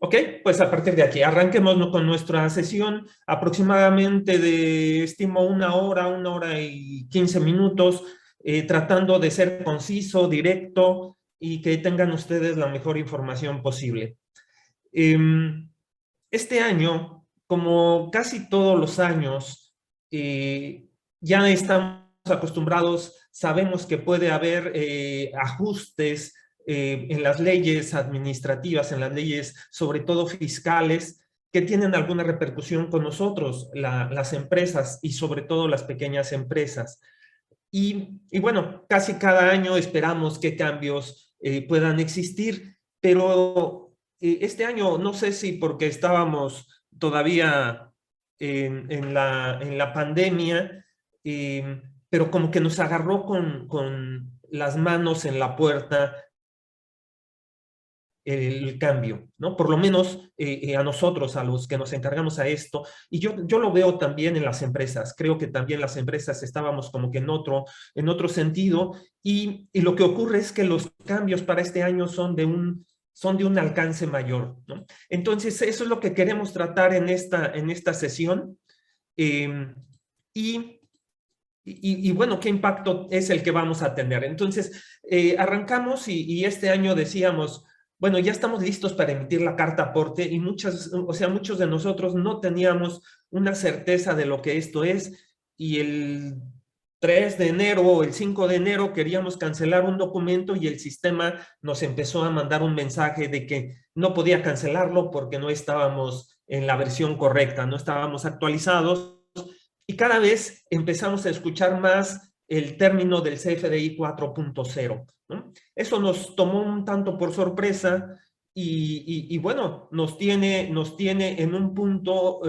Ok, pues a partir de aquí, arranquemos con nuestra sesión, aproximadamente estimo una hora y 15 minutos, tratando de ser conciso, directo y que tengan ustedes la mejor información posible. Este año, como casi todos los años, ya estamos acostumbrados, sabemos que puede haber ajustes en las leyes administrativas, en las leyes sobre todo fiscales, que tienen alguna repercusión con nosotros, las empresas y sobre todo las pequeñas empresas. Y bueno, casi cada año esperamos que cambios puedan existir, pero este año no sé si porque estábamos todavía en la pandemia, pero como que nos agarró con las manos en la puerta el cambio, ¿no? Por lo menos a nosotros, a los que nos encargamos a esto, y yo lo veo también en las empresas, creo que también las empresas estábamos como que en otro sentido, y lo que ocurre es que los cambios para este año son de un alcance mayor, ¿no? Entonces, eso es lo que queremos tratar en esta sesión, eh, y bueno, ¿qué impacto es el que vamos a tener? Entonces, arrancamos y este año decíamos, bueno, ya estamos listos para emitir la carta aporte y muchos de nosotros no teníamos una certeza de lo que esto es y el 3 de enero o el 5 de enero queríamos cancelar un documento y el sistema nos empezó a mandar un mensaje de que no podía cancelarlo porque no estábamos en la versión correcta, no estábamos actualizados y cada vez empezamos a escuchar más el término del CFDI 4.0, ¿no? Eso nos tomó un tanto por sorpresa y bueno, nos tiene en un punto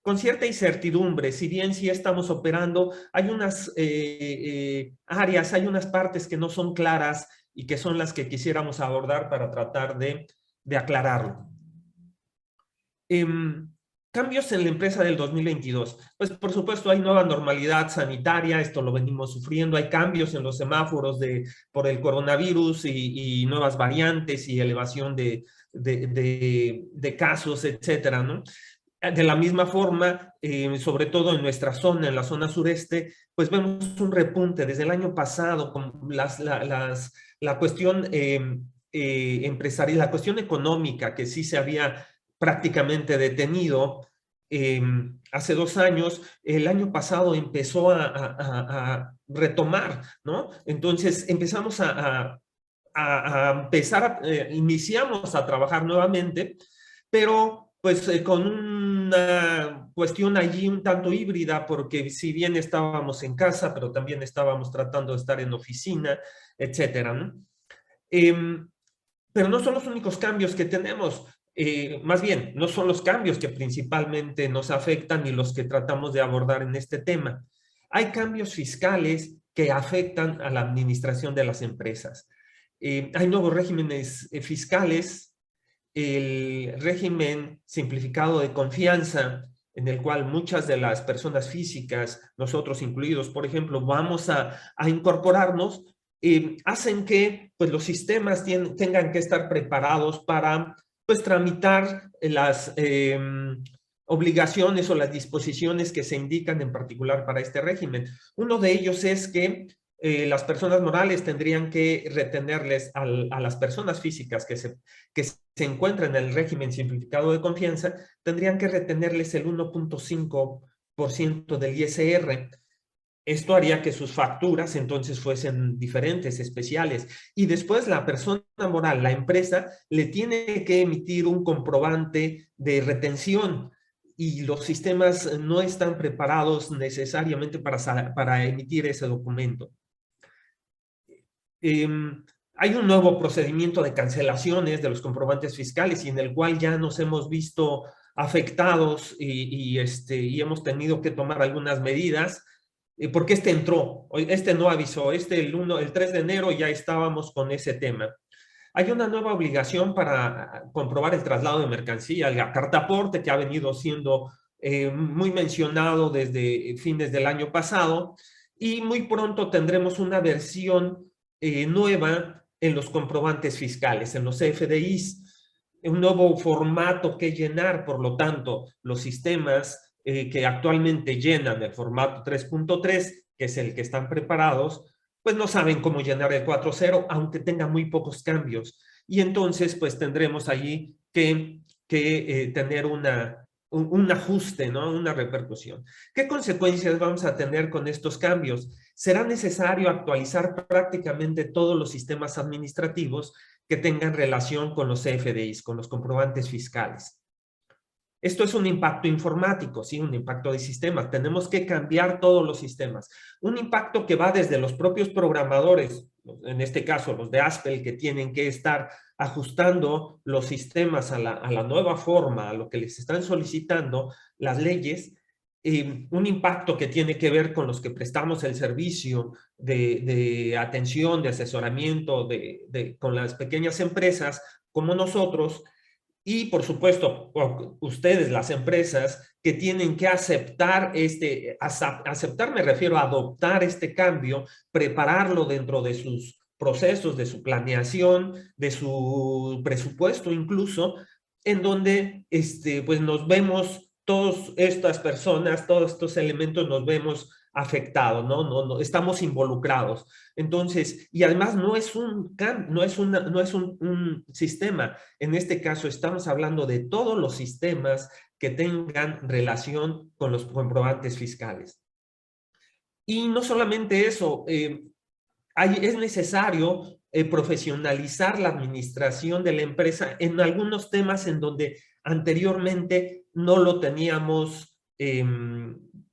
con cierta incertidumbre. Si bien sí estamos operando, hay unas áreas, hay unas partes que no son claras y que son las que quisiéramos abordar para tratar de aclararlo. Cambios en la empresa del 2022. Pues por supuesto hay nueva normalidad sanitaria, esto lo venimos sufriendo, hay cambios en los semáforos por el coronavirus y nuevas variantes y elevación de casos, etcétera, ¿no? De la misma forma, sobre todo en nuestra zona, en la zona sureste, pues vemos un repunte desde el año pasado con la cuestión empresarial, la cuestión económica que sí se había prácticamente detenido hace 2 años, el año pasado empezó a retomar, ¿no? Entonces empezamos a empezar, iniciamos a trabajar nuevamente, pero pues con una cuestión allí un tanto híbrida, porque si bien estábamos en casa, pero también estábamos tratando de estar en oficina, etcétera, ¿no? Pero no son los únicos cambios que tenemos. Más bien, no son los cambios que principalmente nos afectan ni los que tratamos de abordar en este tema. Hay cambios fiscales que afectan a la administración de las empresas. Hay nuevos regímenes fiscales, el régimen simplificado de confianza, en el cual muchas de las personas físicas, nosotros incluidos, por ejemplo, vamos a incorporarnos, hacen que pues, los sistemas tengan que estar preparados para pues, tramitar las obligaciones o las disposiciones que se indican en particular para este régimen. Uno de ellos es que las personas morales tendrían que retenerles a las personas físicas que se encuentran en el régimen simplificado de confianza, tendrían que retenerles el 1.5% del ISR. Esto haría que sus facturas entonces fuesen diferentes, especiales. Y después la persona moral, la empresa, le tiene que emitir un comprobante de retención y los sistemas no están preparados necesariamente para emitir ese documento. Hay un nuevo procedimiento de cancelaciones de los comprobantes fiscales y en el cual ya nos hemos visto afectados y hemos tenido que tomar algunas medidas porque este no avisó, el 3 de enero ya estábamos con ese tema. Hay una nueva obligación para comprobar el traslado de mercancía, la carta aporte que ha venido siendo muy mencionado desde fines del año pasado y muy pronto tendremos una versión nueva en los comprobantes fiscales, en los CFDIs. un nuevo formato que llenar. Por lo tanto, los sistemas que actualmente llenan el formato 3.3, que es el que están preparados, pues no saben cómo llenar el 4.0, aunque tenga muy pocos cambios. Y entonces, pues tendremos allí que tener un ajuste, ¿no? Una repercusión. ¿Qué consecuencias vamos a tener con estos cambios? Será necesario actualizar prácticamente todos los sistemas administrativos que tengan relación con los CFDIs, con los comprobantes fiscales. Esto es un impacto informático, ¿sí? Un impacto de sistemas. Tenemos que cambiar todos los sistemas. Un impacto que va desde los propios programadores, en este caso los de Aspel, que tienen que estar ajustando los sistemas a la nueva forma, a lo que les están solicitando las leyes. Un impacto que tiene que ver con los que prestamos el servicio de atención, de asesoramiento con las pequeñas empresas como nosotros. Y por supuesto, ustedes, las empresas, que tienen que aceptar aceptar me refiero a adoptar este cambio, prepararlo dentro de sus procesos, de su planeación, de su presupuesto incluso, en donde pues nos vemos todas estas personas, todos estos elementos nos vemos afectados, ¿no? Estamos involucrados. Entonces, y además no es un sistema. En este caso estamos hablando de todos los sistemas que tengan relación con los comprobantes fiscales. Y no solamente eso, es necesario profesionalizar la administración de la empresa en algunos temas en donde anteriormente no lo teníamos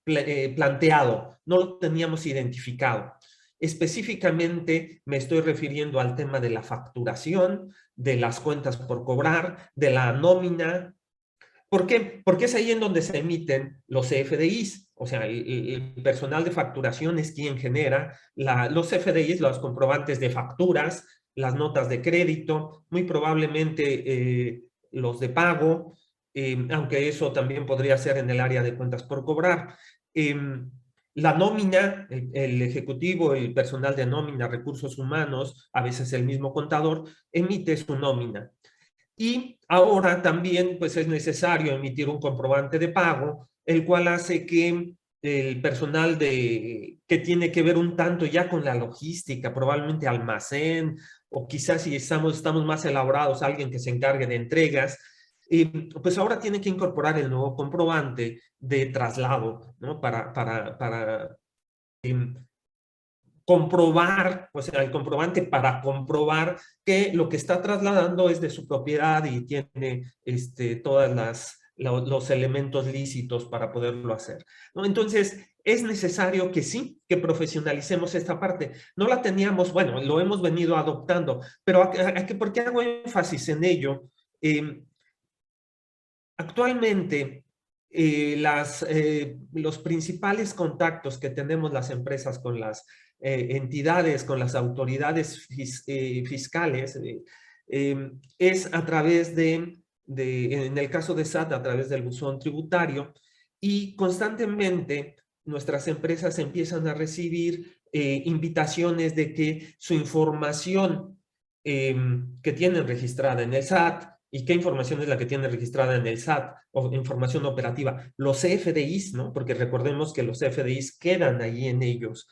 planteado, no lo teníamos identificado. Específicamente me estoy refiriendo al tema de la facturación, de las cuentas por cobrar, de la nómina. ¿Por qué? Porque es ahí en donde se emiten los CFDIs. O sea, el personal de facturación es quien genera los CFDIs, los comprobantes de facturas, las notas de crédito, muy probablemente los de pago, aunque eso también podría ser en el área de cuentas por cobrar. La nómina, el ejecutivo, el personal de nómina, recursos humanos, a veces el mismo contador, emite su nómina. Y ahora también pues es necesario emitir un comprobante de pago, el cual hace que el personal que tiene que ver un tanto ya con la logística, probablemente almacén, o quizás si estamos más elaborados, alguien que se encargue de entregas, pues ahora tiene que incorporar el nuevo comprobante de traslado, ¿no? Para comprobar, o sea, el comprobante para comprobar que lo que está trasladando es de su propiedad y tiene todas los elementos lícitos para poderlo hacer, ¿no? Entonces, es necesario que sí, que profesionalicemos esta parte. No la teníamos, bueno, lo hemos venido adoptando, pero ¿por qué hago énfasis en ello? Actualmente, los principales contactos que tenemos las empresas con las entidades, con las autoridades fiscales, es a través en el caso de SAT, a través del buzón tributario, y constantemente nuestras empresas empiezan a recibir invitaciones de que su información que tienen registrada en el SAT. ¿Y qué información es la que tiene registrada en el SAT? O información operativa. Los CFDIs, ¿no? Porque recordemos que los CFDIs quedan ahí en ellos.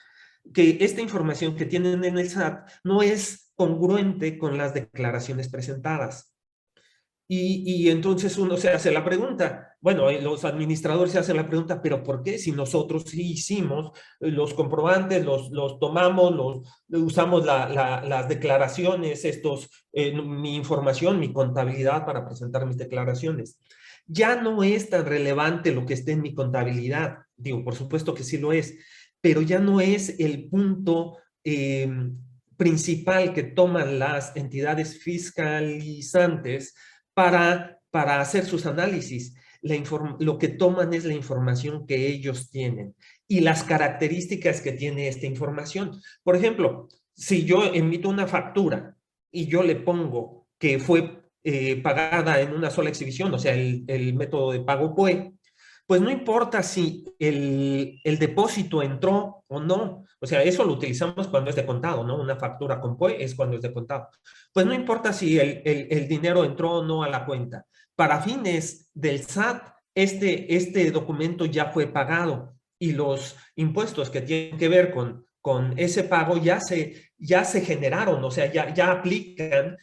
Que esta información que tienen en el SAT no es congruente con las declaraciones presentadas. Y entonces uno se hace la pregunta, bueno, los administradores se hacen la pregunta, pero ¿por qué? Si nosotros sí hicimos los comprobantes, los tomamos, usamos las declaraciones, mi información, mi contabilidad para presentar mis declaraciones. Ya no es tan relevante lo que esté en mi contabilidad, digo, por supuesto que sí lo es, pero ya no es el punto principal que toman las entidades fiscalizantes para hacer sus análisis. Lo que toman es la información que ellos tienen y las características que tiene esta información. Por ejemplo, si yo emito una factura y yo le pongo que fue pagada en una sola exhibición, o sea, el método de pago PUE, pues no importa si el depósito entró o no. O sea, eso lo utilizamos cuando es de contado, ¿no? Una factura con POE es cuando es de contado. Pues no importa si el dinero entró o no a la cuenta. Para fines del SAT, este documento ya fue pagado y los impuestos que tienen que ver con ese pago ya se generaron, o sea, ya aplican,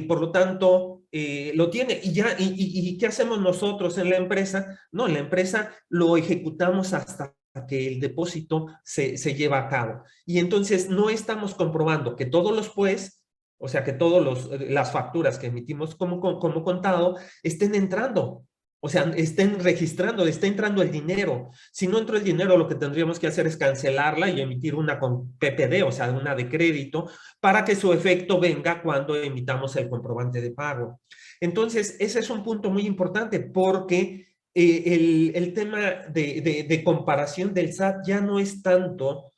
por lo tanto, lo tiene. ¿Y qué hacemos nosotros en la empresa? No, en la empresa lo ejecutamos hasta que el depósito se lleva a cabo. Y entonces no estamos comprobando que todos los pues, o sea, que todas las facturas que emitimos como contado estén entrando. O sea, estén registrando, está entrando el dinero. Si no entró el dinero, lo que tendríamos que hacer es cancelarla y emitir una con PPD, o sea, una de crédito, para que su efecto venga cuando emitamos el comprobante de pago. Entonces, ese es un punto muy importante porque el tema de comparación del SAT ya no es tanto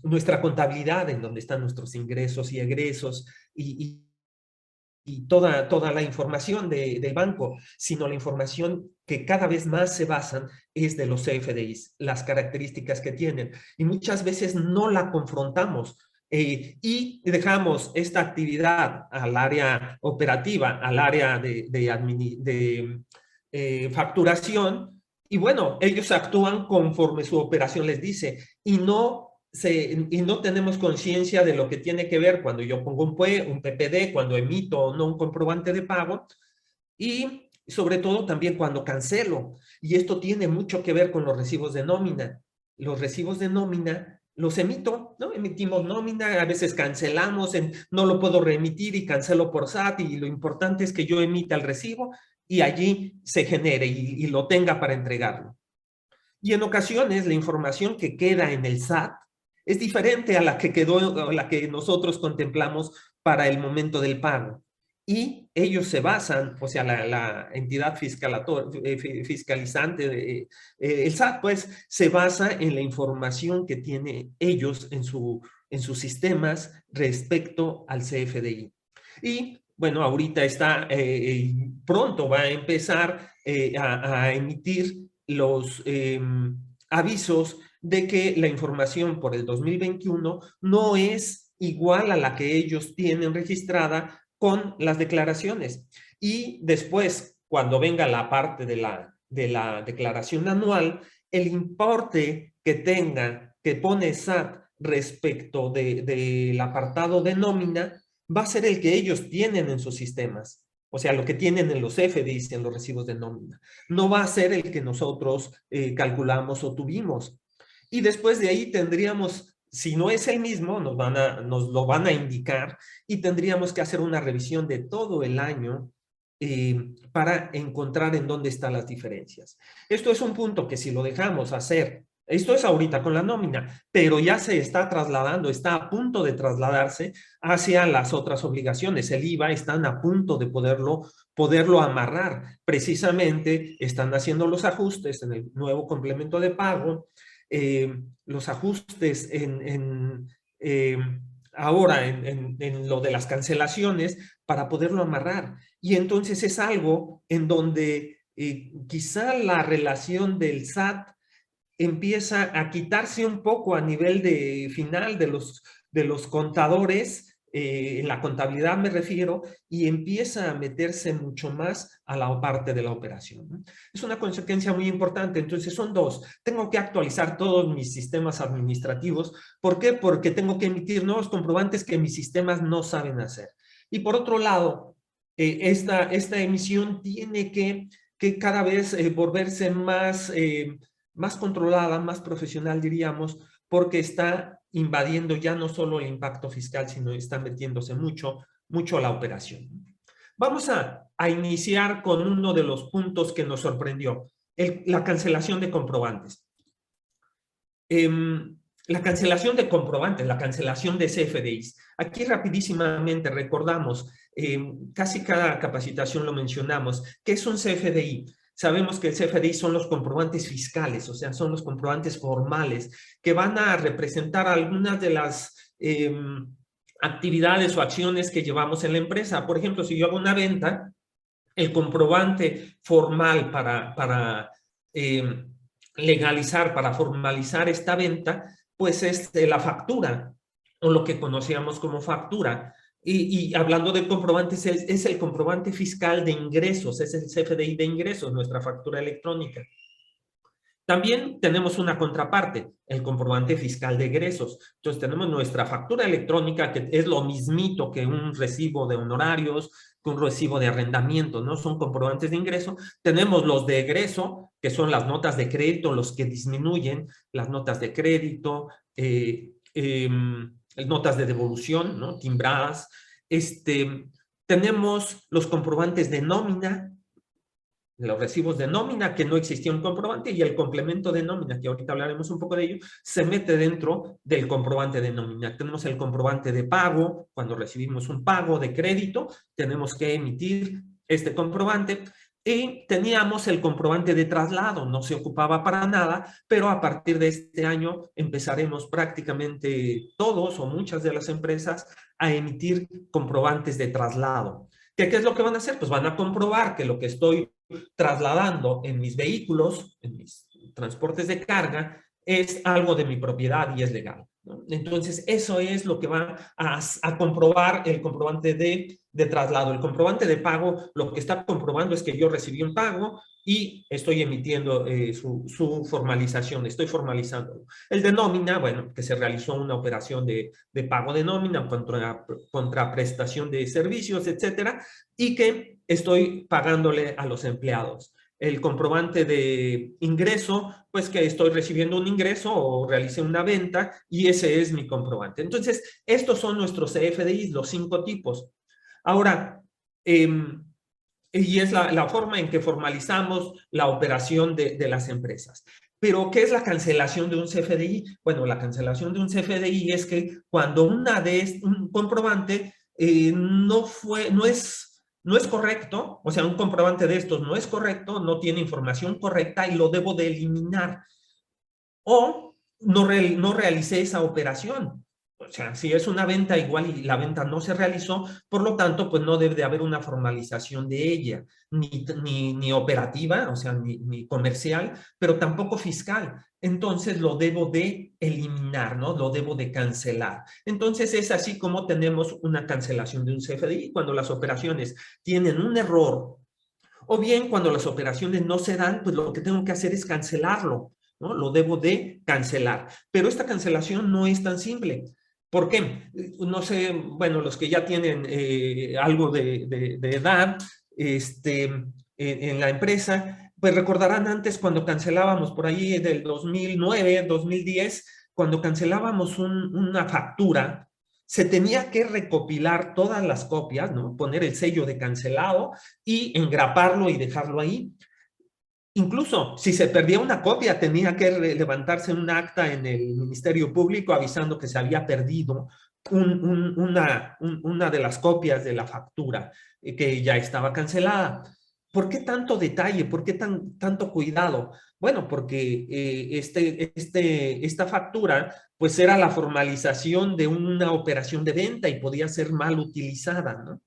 nuestra contabilidad en donde están nuestros ingresos y egresos y toda la información del banco, sino la información que cada vez más se basan es de los CFDIs, las características que tienen. Y muchas veces no la confrontamos y dejamos esta actividad al área operativa, al área de facturación, y bueno, ellos actúan conforme su operación les dice y no tenemos conciencia de lo que tiene que ver cuando yo pongo un PUE, un PPD, cuando emito o no un comprobante de pago y sobre todo también cuando cancelo. Y esto tiene mucho que ver con los recibos de nómina. Los recibos de nómina los emito, ¿no? Emitimos nómina, a veces cancelamos, no lo puedo reemitir y cancelo por SAT y lo importante es que yo emita el recibo y allí se genere y lo tenga para entregarlo. Y en ocasiones la información que queda en el SAT es diferente a la que quedó, a la que nosotros contemplamos para el momento del pago. Y ellos se basan, o sea, la entidad fiscalizante, el SAT, pues, se basa en la información que tienen ellos en sus sistemas respecto al CFDI. Y bueno, ahorita pronto va a empezar a emitir los avisos de que la información por el 2021 no es igual a la que ellos tienen registrada con las declaraciones. Y después, cuando venga la parte de la declaración anual, el importe que tenga, que pone SAT respecto del apartado de nómina, va a ser el que ellos tienen en sus sistemas. O sea, lo que tienen en los FDIs, en los recibos de nómina. No va a ser el que nosotros calculamos o tuvimos. Y después de ahí tendríamos, si no es el mismo, nos lo van a indicar y tendríamos que hacer una revisión de todo el año para encontrar en dónde están las diferencias. Esto es un punto que si lo dejamos hacer, esto es ahorita con la nómina, pero ya se está trasladando, está a punto de trasladarse hacia las otras obligaciones. El IVA están a punto de poderlo amarrar. Precisamente están haciendo los ajustes en el nuevo complemento de pago, los ajustes ahora en lo de las cancelaciones para poderlo amarrar. Y entonces es algo en donde quizá la relación del SAT empieza a quitarse un poco a nivel de final de los contadores, en la contabilidad me refiero, y empieza a meterse mucho más a la parte de la operación, ¿no? Es una consecuencia muy importante. Entonces son dos. Tengo que actualizar todos mis sistemas administrativos. ¿Por qué? Porque tengo que emitir nuevos comprobantes que mis sistemas no saben hacer. Y por otro lado, esta emisión tiene que cada vez volverse más controlada, más profesional, diríamos, porque está invadiendo ya no solo el impacto fiscal, sino está metiéndose mucho a la operación. Vamos a iniciar con uno de los puntos que nos sorprendió, la cancelación de comprobantes. La cancelación de comprobantes, la cancelación de CFDIs. Aquí rapidísimamente recordamos, casi cada capacitación lo mencionamos, ¿qué es un CFDI? Sabemos que el CFDI son los comprobantes fiscales, o sea, son los comprobantes formales que van a representar algunas de las actividades o acciones que llevamos en la empresa. Por ejemplo, si yo hago una venta, el comprobante formal para legalizar, para formalizar esta venta, pues es la factura, o lo que conocíamos como factura. Y hablando de comprobantes, es el comprobante fiscal de ingresos, es el CFDI de ingresos, nuestra factura electrónica. También tenemos una contraparte, el comprobante fiscal de egresos. Entonces tenemos nuestra factura electrónica, que es lo mismito que un recibo de honorarios, que un recibo de arrendamiento, ¿no? Son comprobantes de ingreso. Tenemos los de egreso, que son las notas de crédito, los que disminuyen, las notas de crédito, notas de devolución, ¿no? Timbradas. Tenemos los comprobantes de nómina, los recibos de nómina, que no existía un comprobante, y el complemento de nómina, que ahorita hablaremos un poco de ello, se mete dentro del comprobante de nómina. Tenemos el comprobante de pago, cuando recibimos un pago de crédito, tenemos que emitir este comprobante, y teníamos el comprobante de traslado, no se ocupaba para nada, pero a partir de este año empezaremos prácticamente todos o muchas de las empresas a emitir comprobantes de traslado. ¿Qué es lo que van a hacer? Pues van a comprobar que lo que estoy trasladando en mis vehículos, en mis transportes de carga, es algo de mi propiedad y es legal, ¿no? Entonces, eso es lo que va a comprobar el comprobante de traslado. El comprobante de pago, lo que está comprobando es que yo recibí un pago y estoy emitiendo su formalización, estoy formalizando. El de nómina, bueno, que se realizó una operación de pago de nómina contra prestación de servicios, etcétera, y que estoy pagándole a los empleados. El comprobante de ingreso, pues que estoy recibiendo un ingreso o realicé una venta, y ese es mi comprobante. Entonces, estos son nuestros CFDIs, los 5 tipos. Ahora, y es la forma en que formalizamos la operación de las empresas. Pero, ¿qué es la cancelación de un CFDI? Bueno, la cancelación de un CFDI es que cuando un comprobante no es correcto, o sea, un comprobante de estos no es correcto, no tiene información correcta y lo debo de eliminar. O no realicé esa operación. O sea, si es una venta igual y la venta no se realizó, por lo tanto, pues no debe de haber una formalización de ella, ni operativa, o sea, ni comercial, pero tampoco fiscal. Entonces lo debo de eliminar, ¿no? Lo debo de cancelar. Entonces es así como tenemos una cancelación de un CFDI cuando las operaciones tienen un error, o bien cuando las operaciones no se dan, pues lo que tengo que hacer es cancelarlo, ¿no? Lo debo de cancelar. Pero esta cancelación no es tan simple. ¿Por qué? No sé, bueno, los que ya tienen algo de edad en la empresa, pues recordarán antes cuando cancelábamos por ahí del 2009, 2010, cuando cancelábamos una factura, se tenía que recopilar todas las copias, ¿no? Poner el sello de cancelado y engraparlo y dejarlo ahí. Incluso si se perdía una copia, tenía que levantarse un acta en el Ministerio Público avisando que se había perdido una de las copias de la factura que ya estaba cancelada. ¿Por qué tanto detalle? ¿Por qué tanto cuidado? Bueno, porque esta factura pues era la formalización de una operación de venta y podía ser mal utilizada, ¿no?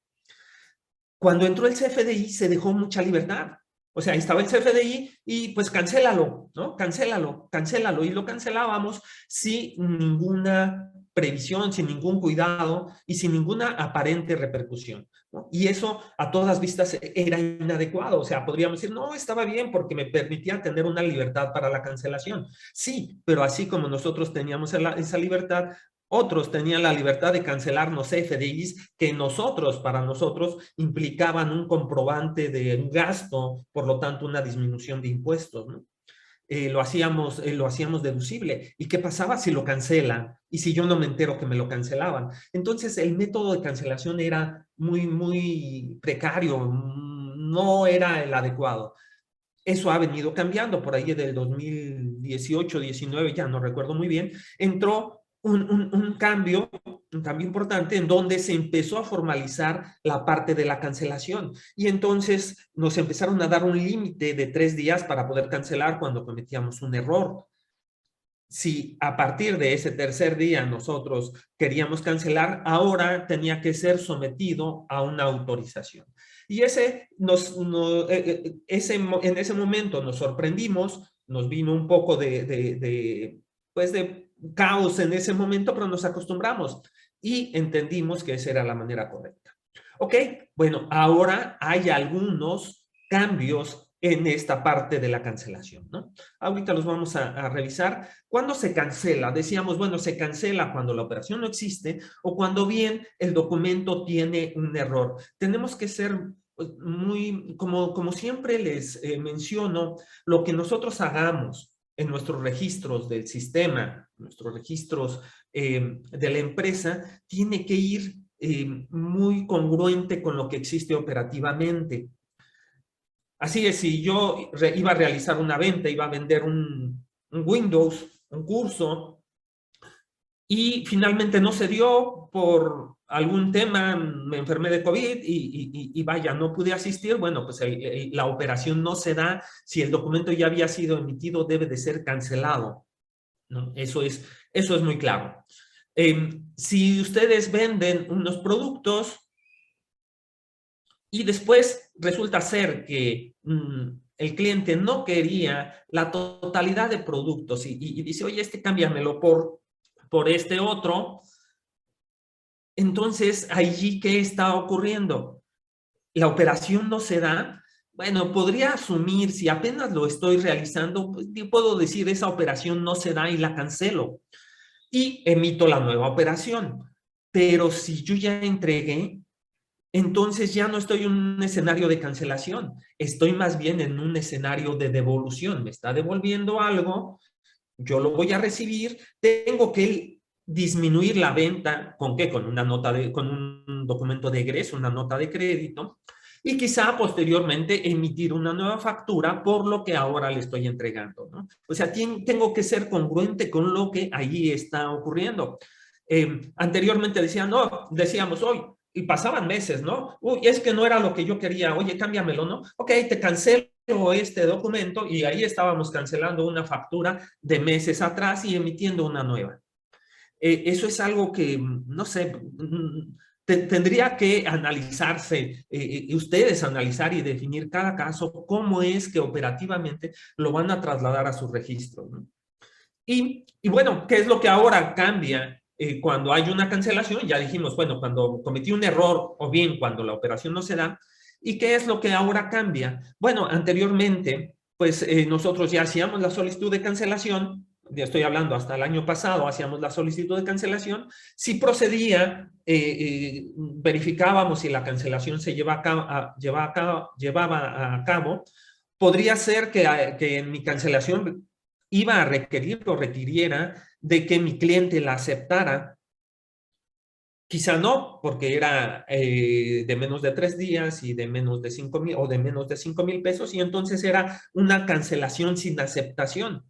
Cuando entró el CFDI se dejó mucha libertad. O sea, ahí estaba el CFDI y pues cancélalo, ¿no? Cancélalo. Y lo cancelábamos sin ninguna previsión, sin ningún cuidado y sin ninguna aparente repercusión, ¿no? Y eso a todas vistas era inadecuado. O sea, podríamos decir, no, estaba bien porque me permitía tener una libertad para la cancelación. Sí, pero así como nosotros teníamos esa libertad, otros tenían la libertad de cancelarnos CFDIs que para nosotros, implicaban un comprobante de un gasto, por lo tanto, una disminución de impuestos, ¿no? Lo hacíamos deducible. ¿Y qué pasaba si lo cancelan? Y si yo no me entero que me lo cancelaban. Entonces, el método de cancelación era muy, muy precario, no era el adecuado. Eso ha venido cambiando por ahí del 2018, 19, ya no recuerdo muy bien, entró un cambio importante en donde se empezó a formalizar la parte de la cancelación. Y entonces nos empezaron a dar un límite de 3 días para poder cancelar cuando cometíamos un error. Si a partir de ese tercer día nosotros queríamos cancelar, ahora tenía que ser sometido a una autorización. Y en ese momento nos sorprendimos nos vino un poco pues de caos en ese momento, pero nos acostumbramos y entendimos que esa era la manera correcta. Ok, bueno, ahora hay algunos cambios en esta parte de la cancelación, ¿no? Ahorita los vamos a revisar. ¿Cuándo se cancela? Decíamos, bueno, se cancela cuando la operación no existe o cuando bien el documento tiene un error. Tenemos que ser pues, muy, como siempre les menciono, lo que nosotros hagamos en nuestros registros del sistema, nuestros registros de la empresa, tiene que ir muy congruente con lo que existe operativamente. Así es, si yo iba a realizar una venta, iba a vender un Windows, un curso, y finalmente no se dio por algún tema, me enfermé de COVID y vaya, no pude asistir, bueno, pues la operación no se da, si el documento ya había sido emitido, debe de ser cancelado, ¿no? Eso es muy claro. Si ustedes venden unos productos, y después resulta ser que el cliente no quería la totalidad de productos y dice, oye, cámbiamelo por este otro. Entonces, allí, ¿qué está ocurriendo? La operación no se da. Bueno, podría asumir, si apenas lo estoy realizando, pues, puedo decir, esa operación no se da y la cancelo. Y emito la nueva operación. Pero si yo ya entregué, entonces ya no estoy en un escenario de cancelación, estoy más bien en un escenario de devolución. Me está devolviendo algo, yo lo voy a recibir, tengo que disminuir la venta, ¿con qué? Con con un documento de egreso, una nota de crédito, y quizá posteriormente emitir una nueva factura por lo que ahora le estoy entregando, ¿no? O sea, tengo que ser congruente con lo que allí está ocurriendo. Anteriormente decíamos hoy, y pasaban meses, ¿no? Uy, es que no era lo que yo quería, oye, cámbiamelo, ¿no? Ok, te cancelo este documento y ahí estábamos cancelando una factura de meses atrás y emitiendo una nueva. Eso es algo que, no sé, tendría que analizarse, ustedes analizar y definir cada caso, cómo es que operativamente lo van a trasladar a su registro, ¿no? Y bueno, ¿qué es lo que ahora cambia cuando hay una cancelación? Ya dijimos, bueno, cuando cometí un error o bien cuando la operación no se da. ¿Y qué es lo que ahora cambia? Bueno, anteriormente, pues nosotros ya hacíamos la solicitud de cancelación, ya estoy hablando hasta el año pasado, hacíamos la solicitud de cancelación. Si procedía, verificábamos si la cancelación se llevaba a cabo, podría ser que en mi cancelación iba a requerir o requiriera de que mi cliente la aceptara. Quizá no, porque era de menos de 3 días y de menos de 5,000 o de menos de 5,000 pesos, y entonces era una cancelación sin aceptación,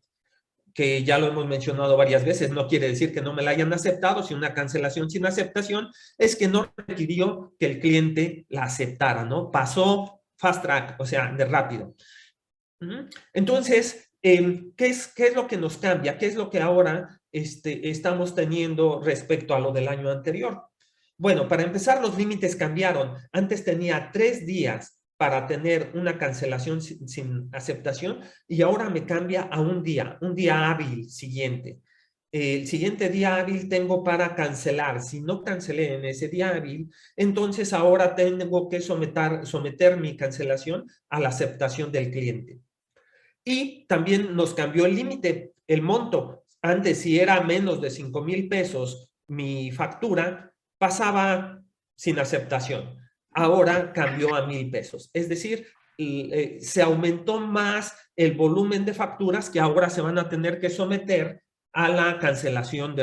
que ya lo hemos mencionado varias veces. No quiere decir que no me la hayan aceptado, si una cancelación sin aceptación es que no requirió que el cliente la aceptara, ¿no? Pasó fast track, o sea, de rápido. Entonces, ¿qué es lo que nos cambia? ¿Qué es lo que ahora estamos teniendo respecto a lo del año anterior? Bueno, para empezar, los límites cambiaron. Antes tenía 3 días para tener una cancelación sin aceptación y ahora me cambia a un día hábil siguiente. El siguiente día hábil tengo para cancelar. Si no cancelé en ese día hábil, entonces ahora tengo que someter mi cancelación a la aceptación del cliente. Y también nos cambió el límite, el monto. Antes, si era menos de 5,000 pesos mi factura, pasaba sin aceptación. Ahora cambió a 1,000 pesos. Es decir, se aumentó más el volumen de facturas que ahora se van a tener que someter a la cancelación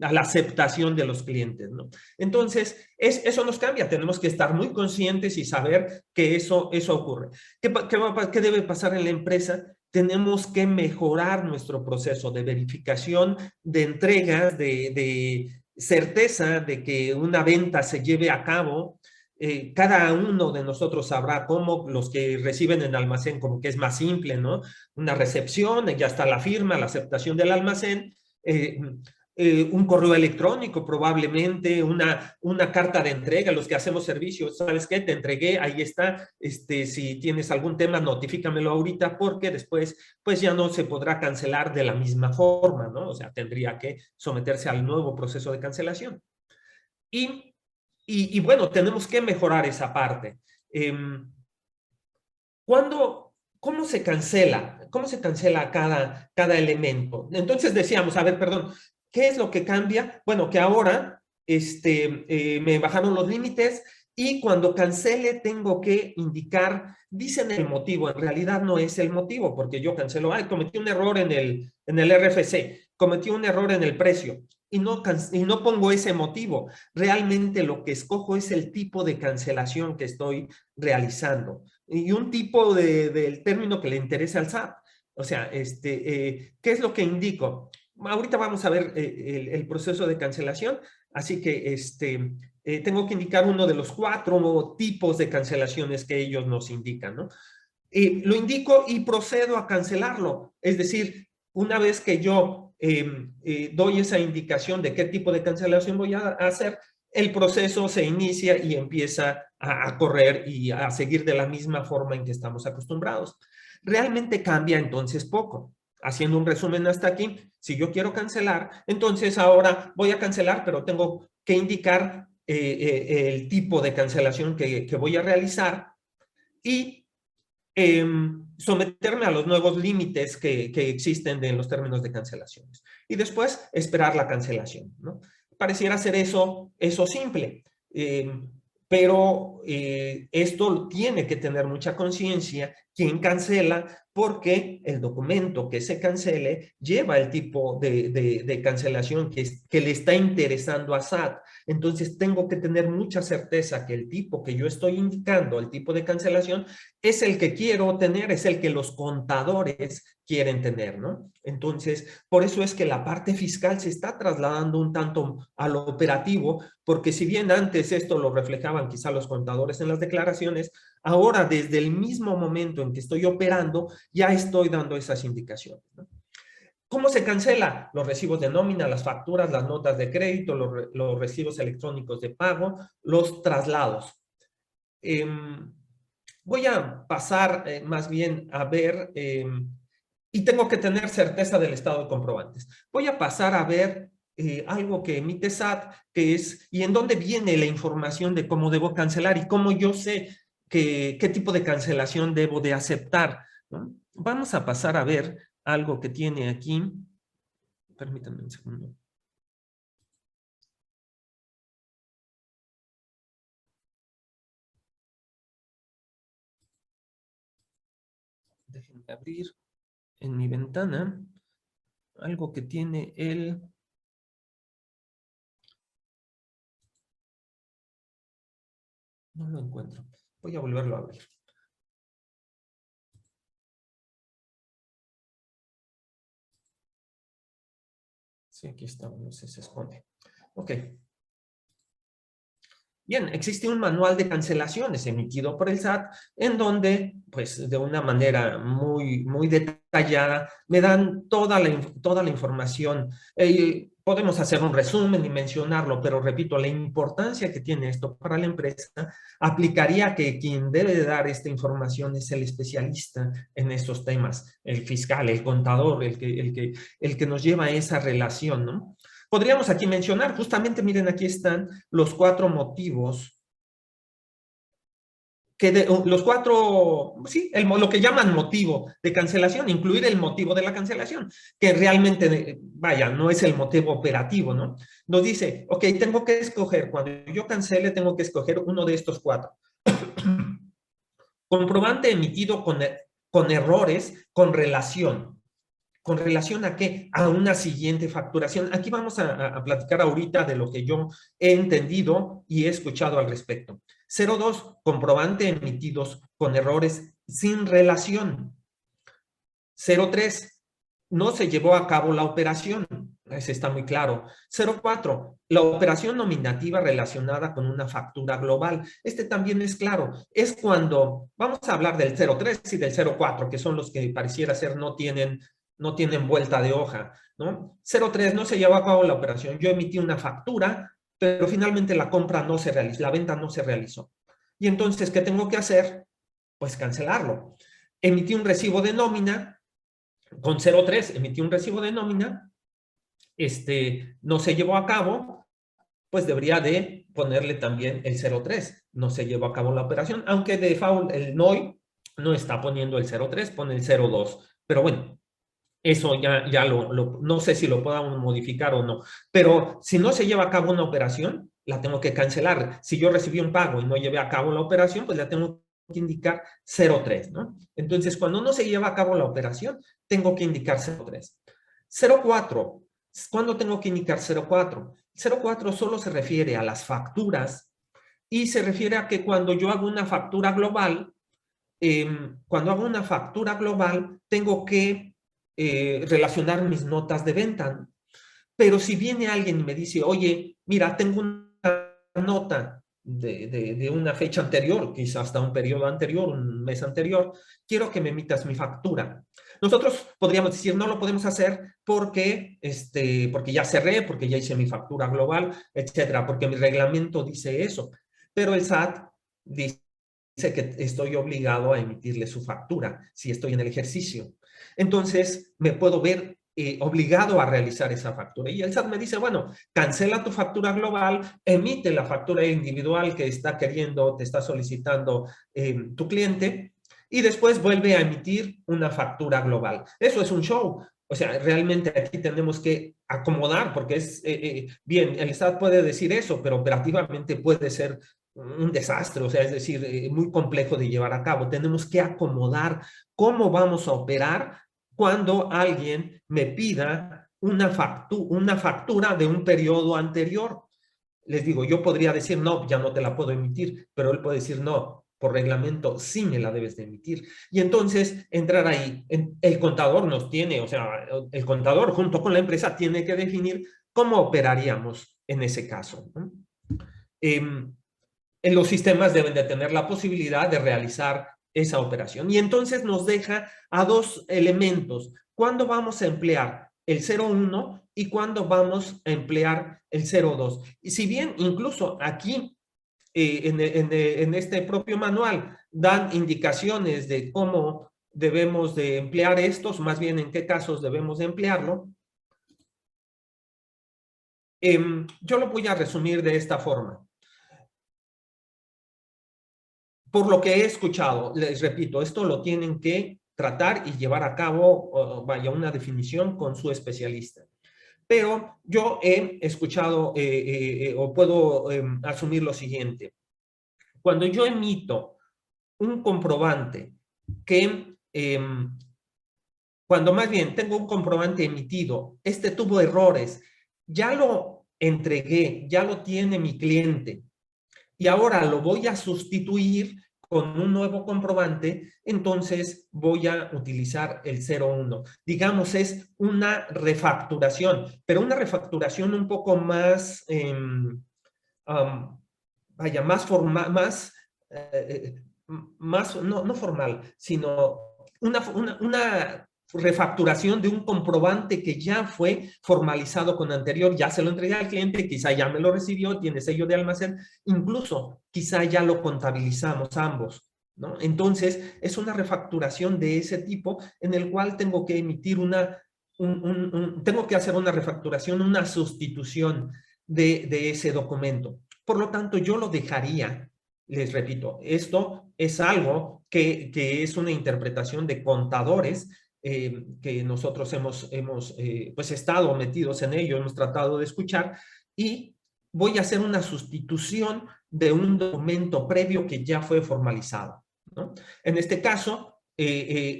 a la aceptación de los clientes, ¿no? Entonces, eso nos cambia. Tenemos que estar muy conscientes y saber que eso ocurre. ¿Qué debe pasar en la empresa? Tenemos que mejorar nuestro proceso de verificación, de entregas, de certeza de que una venta se lleve a cabo. Cada uno de nosotros sabrá cómo. Los que reciben en almacén, como que es más simple, ¿no? Una recepción, ya está la firma, la aceptación del almacén. un correo electrónico probablemente, una carta de entrega, los que hacemos servicios, ¿sabes qué? Te entregué, ahí está, si tienes algún tema, notifícamelo ahorita porque después pues ya no se podrá cancelar de la misma forma, ¿no? O sea, tendría que someterse al nuevo proceso de cancelación. Y, bueno, tenemos que mejorar esa parte. ¿Cómo se cancela? ¿Cómo se cancela cada elemento? Entonces decíamos, a ver, perdón, ¿qué es lo que cambia? Bueno, que ahora me bajaron los límites y cuando cancele tengo que indicar, dicen el motivo, en realidad no es el motivo, porque yo cancelo, cometí un error en el RFC, cometí un error en el precio y no pongo ese motivo. Realmente lo que escojo es el tipo de cancelación que estoy realizando y un tipo del término que le interesa al SAT. O sea, ¿qué es lo que indico? Ahorita vamos a ver el proceso de cancelación, así que tengo que indicar uno de los 4 tipos de cancelaciones que ellos nos indican, ¿no? Lo indico y procedo a cancelarlo. Es decir, una vez que yo doy esa indicación de qué tipo de cancelación voy a hacer, el proceso se inicia y empieza a correr y a seguir de la misma forma en que estamos acostumbrados. Realmente cambia entonces poco. Haciendo un resumen hasta aquí, si yo quiero cancelar, entonces ahora voy a cancelar, pero tengo que indicar el tipo de cancelación que voy a realizar y someterme a los nuevos límites que existen en los términos de cancelaciones. Y después esperar la cancelación, ¿no? Pareciera ser eso simple, pero esto tiene que tener mucha conciencia quien cancela, porque el documento que se cancele lleva el tipo de cancelación que le está interesando a SAT. Entonces tengo que tener mucha certeza que el tipo que yo estoy indicando, el tipo de cancelación, es el que quiero tener, es el que los contadores quieren tener, ¿no? Entonces, por eso es que la parte fiscal se está trasladando un tanto a lo operativo, porque si bien antes esto lo reflejaban quizá los contadores en las declaraciones, ahora desde el mismo momento en que estoy operando, ya estoy dando esas indicaciones, ¿no? ¿Cómo se cancela? Los recibos de nómina, las facturas, las notas de crédito, los recibos electrónicos de pago, los traslados. Voy a pasar más bien a ver, y tengo que tener certeza del estado de comprobantes. Voy a pasar a ver algo que emite SAT, que es, y en dónde viene la información de cómo debo cancelar y cómo yo sé qué tipo de cancelación debo de aceptar, ¿no? Vamos a pasar a ver algo que tiene aquí. Permítanme un segundo. Déjenme abrir en mi ventana algo que tiene el... No lo encuentro. Voy a volverlo a abrir. Sí, aquí está, no sé, se esconde. Ok. Bien, existe un manual de cancelaciones emitido por el SAT en donde, pues, de una manera muy detallada, me dan toda la información. Podemos hacer un resumen y mencionarlo, pero repito, la importancia que tiene esto para la empresa aplicaría que quien debe de dar esta información es el especialista en estos temas, el fiscal, el contador, el que nos lleva a esa relación, ¿no? Podríamos aquí mencionar, justamente, miren, aquí están los 4 motivos, los 4, sí, lo que llaman motivo de cancelación, incluir el motivo de la cancelación, que realmente, vaya, no es el motivo operativo, ¿no? Nos dice, ok, tengo que escoger, cuando yo cancele, tengo que escoger uno de estos 4. Comprobante emitido con errores, con relación. ¿Con relación a qué? A una siguiente facturación. Aquí vamos a platicar ahorita de lo que yo he entendido y he escuchado al respecto. 02, comprobante emitidos con errores sin relación. 03, no se llevó a cabo la operación. Ese está muy claro. 04, la operación nominativa relacionada con una factura global. Este también es claro. Es cuando, vamos a hablar del 03 y del 04, que son los que pareciera ser no tienen no tienen vuelta de hoja, ¿no? 03, no se llevó a cabo la operación, yo emití una factura, pero finalmente la compra no se realizó, la venta no se realizó. Y entonces, ¿qué tengo que hacer? Pues cancelarlo. Emití un recibo de nómina, con 03 emití un recibo de nómina, no se llevó a cabo, pues debería de ponerle también el 03. No se llevó a cabo la operación, aunque de default el NOI no está poniendo el 03, pone el 02. Pero bueno, eso ya no sé si lo podamos modificar o no. Pero si no se lleva a cabo una operación, la tengo que cancelar. Si yo recibí un pago y no llevé a cabo la operación, pues la tengo que indicar 03, ¿no? Entonces, cuando no se lleva a cabo la operación, tengo que indicar 03. 04. ¿Cuándo tengo que indicar 04? 04 solo se refiere a las facturas y se refiere a que cuando yo hago una factura global, tengo que relacionar mis notas de venta. Pero si viene alguien y me dice, oye, mira, tengo una nota de una fecha anterior, quizás hasta un periodo anterior, un mes anterior, quiero que me emitas mi factura. Nosotros podríamos decir, no lo podemos hacer porque ya cerré, porque ya hice mi factura global, etcétera, porque mi reglamento dice eso. Pero el SAT dice que estoy obligado a emitirle su factura si estoy en el ejercicio. Entonces, me puedo ver obligado a realizar esa factura. Y el SAT me dice, bueno, cancela tu factura global, emite la factura individual que está queriendo, te está solicitando tu cliente, y después vuelve a emitir una factura global. Eso es un show. O sea, realmente aquí tenemos que acomodar, porque bien, el SAT puede decir eso, pero operativamente puede ser un desastre, o sea, es decir, muy complejo de llevar a cabo. Tenemos que acomodar cómo vamos a operar cuando alguien me pida una factura de un periodo anterior. Les digo, yo podría decir, no, ya no te la puedo emitir, pero él puede decir, no, por reglamento sí me la debes de emitir. Y entonces entrar ahí, el contador nos tiene, o sea, el contador junto con la empresa tiene que definir cómo operaríamos en ese caso, ¿no? En los sistemas deben de tener la posibilidad de realizar esa operación. Y entonces nos deja a dos elementos. ¿Cuándo vamos a emplear el 01 y cuándo vamos a emplear el 02? Y si bien incluso aquí en este propio manual dan indicaciones de cómo debemos de emplear estos, más bien en qué casos debemos de emplearlo, yo lo voy a resumir de esta forma. Por lo que he escuchado, les repito, esto lo tienen que tratar y llevar a cabo, vaya, una definición con su especialista. Pero yo he escuchado o puedo asumir lo siguiente. Cuando yo emito un comprobante que, cuando más bien tengo un comprobante emitido, tuvo errores, ya lo entregué, ya lo tiene mi cliente, y ahora lo voy a sustituir con un nuevo comprobante, entonces voy a utilizar el 01. Digamos, es una refacturación, pero una refacturación un poco más, vaya, más formal, no formal, sino una refacturación de un comprobante que ya fue formalizado con anterior, ya se lo entregué al cliente, quizá ya me lo recibió, tiene sello de almacén, incluso quizá ya lo contabilizamos ambos, ¿no? Entonces, es una refacturación de ese tipo en el cual tengo que emitir tengo que hacer una refacturación, una sustitución de ese documento. Por lo tanto, yo lo dejaría, les repito, esto es algo que es una interpretación de contadores que nosotros hemos pues estado metidos en ello, hemos tratado de escuchar, y voy a hacer una sustitución de un documento previo que ya fue formalizado, ¿no? En este caso,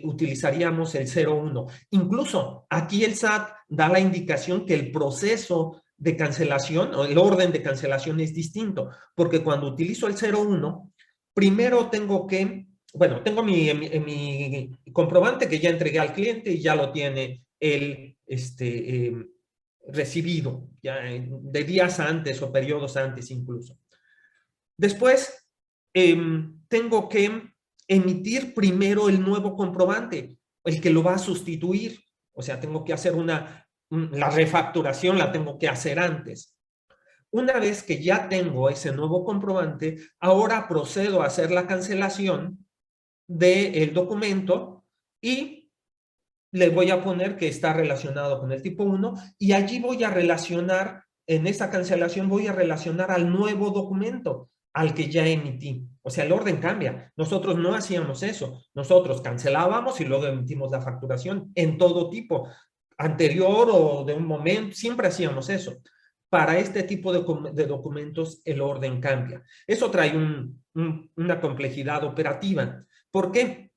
utilizaríamos el 01. Incluso aquí el SAT da la indicación que el proceso de cancelación o el orden de cancelación es distinto, porque cuando utilizo el 01, primero tengo que, bueno, tengo mi comprobante que ya entregué al cliente y ya lo tiene el recibido, ya de días antes o periodos antes incluso. Después, tengo que emitir primero el nuevo comprobante, el que lo va a sustituir. O sea, tengo que hacer la refacturación la tengo que hacer antes. Una vez que ya tengo ese nuevo comprobante, ahora procedo a hacer la cancelación del documento y le voy a poner que está relacionado con el tipo 1 y allí voy a relacionar, en esa cancelación voy a relacionar al nuevo documento, al que ya emití. O sea, el orden cambia. Nosotros no hacíamos eso. Nosotros cancelábamos y luego emitimos la facturación en todo tipo, anterior o de un momento, siempre hacíamos eso. Para este tipo de documentos, el orden cambia. Eso trae una complejidad operativa. ¿Por qué?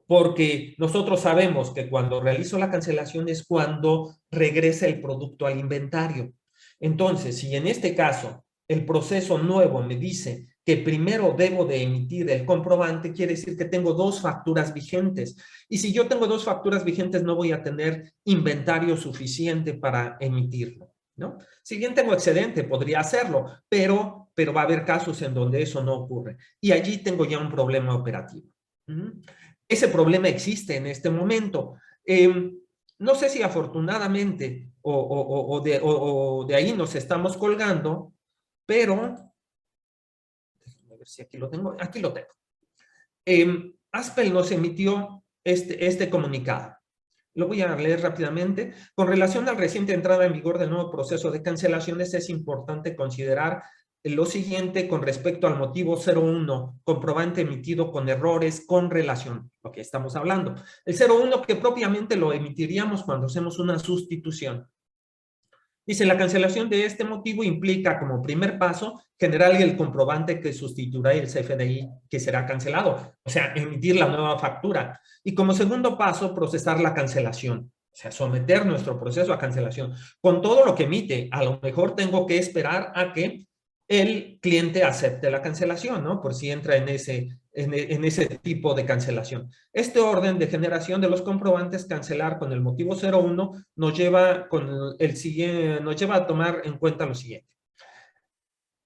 Porque nosotros sabemos que cuando realizo la cancelación es cuando regresa el producto al inventario. Entonces, si en este caso el proceso nuevo me dice que primero debo de emitir el comprobante, quiere decir que tengo dos facturas vigentes. Y si yo tengo dos facturas vigentes, no voy a tener inventario suficiente para emitirlo, ¿no? Si bien tengo excedente, podría hacerlo, pero va a haber casos en donde eso no ocurre. Y allí tengo ya un problema operativo. Ese problema existe en este momento. No sé si afortunadamente o de ahí nos estamos colgando, pero déjame ver si aquí lo tengo. Aquí lo tengo. Aspel nos emitió este comunicado. Lo voy a leer rápidamente. Con relación al reciente entrada en vigor del nuevo proceso de cancelaciones, es importante considerar lo siguiente con respecto al motivo 01, comprobante emitido con errores con relación, lo que estamos hablando. El 01 que propiamente lo emitiríamos cuando hacemos una sustitución. Dice, la cancelación de este motivo implica como primer paso generar el comprobante que sustituirá el CFDI que será cancelado, o sea, emitir la nueva factura. Y como segundo paso, procesar la cancelación, o sea, someter nuestro proceso a cancelación. Con todo lo que emite, a lo mejor tengo que esperar a que el cliente acepte la cancelación, ¿no? Por si entra en ese tipo de cancelación. Este orden de generación de los comprobantes cancelar con el motivo 01 nos lleva a tomar en cuenta lo siguiente.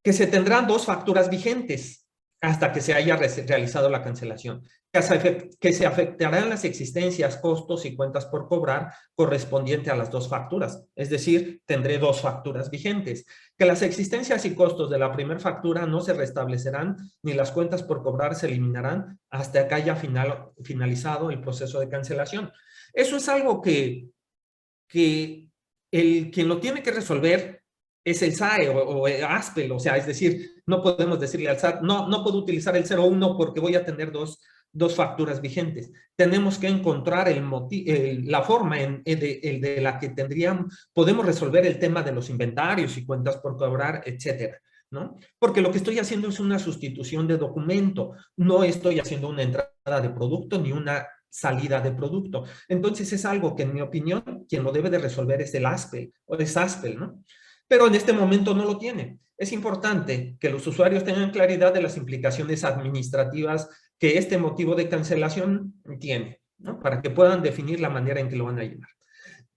Que se tendrán dos facturas vigentes hasta que se haya realizado la cancelación, que se afectarán las existencias, costos y cuentas por cobrar correspondiente a las dos facturas, es decir, tendré dos facturas vigentes, que las existencias y costos de la primera factura no se restablecerán ni las cuentas por cobrar se eliminarán hasta que haya finalizado el proceso de cancelación. Eso es algo que quien lo tiene que resolver es el SAE o Aspel, o sea, es decir, no podemos decirle al SAT, no puedo utilizar el 01 porque voy a tener dos facturas vigentes. Tenemos que encontrar la forma de la que podemos resolver el tema de los inventarios y cuentas por cobrar, etcétera, ¿no? Porque lo que estoy haciendo es una sustitución de documento, no estoy haciendo una entrada de producto ni una salida de producto. Entonces es algo que, en mi opinión, quien lo debe de resolver es el Aspel, o es Aspel, ¿no? Pero en este momento no lo tiene. Es importante que los usuarios tengan claridad de las implicaciones administrativas que este motivo de cancelación tiene, ¿no? Para que puedan definir la manera en que lo van a llevar.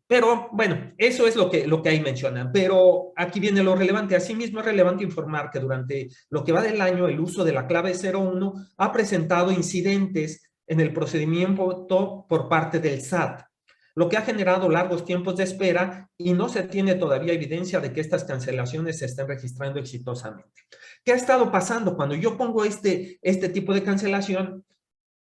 Pero, bueno, eso es lo que ahí mencionan. Pero aquí viene lo relevante. Asimismo, es relevante informar que durante lo que va del año, el uso de la clave 01 ha presentado incidentes en el procedimiento por parte del SAT, lo que ha generado largos tiempos de espera y no se tiene todavía evidencia de que estas cancelaciones se estén registrando exitosamente. ¿Qué ha estado pasando? Cuando yo pongo este tipo de cancelación,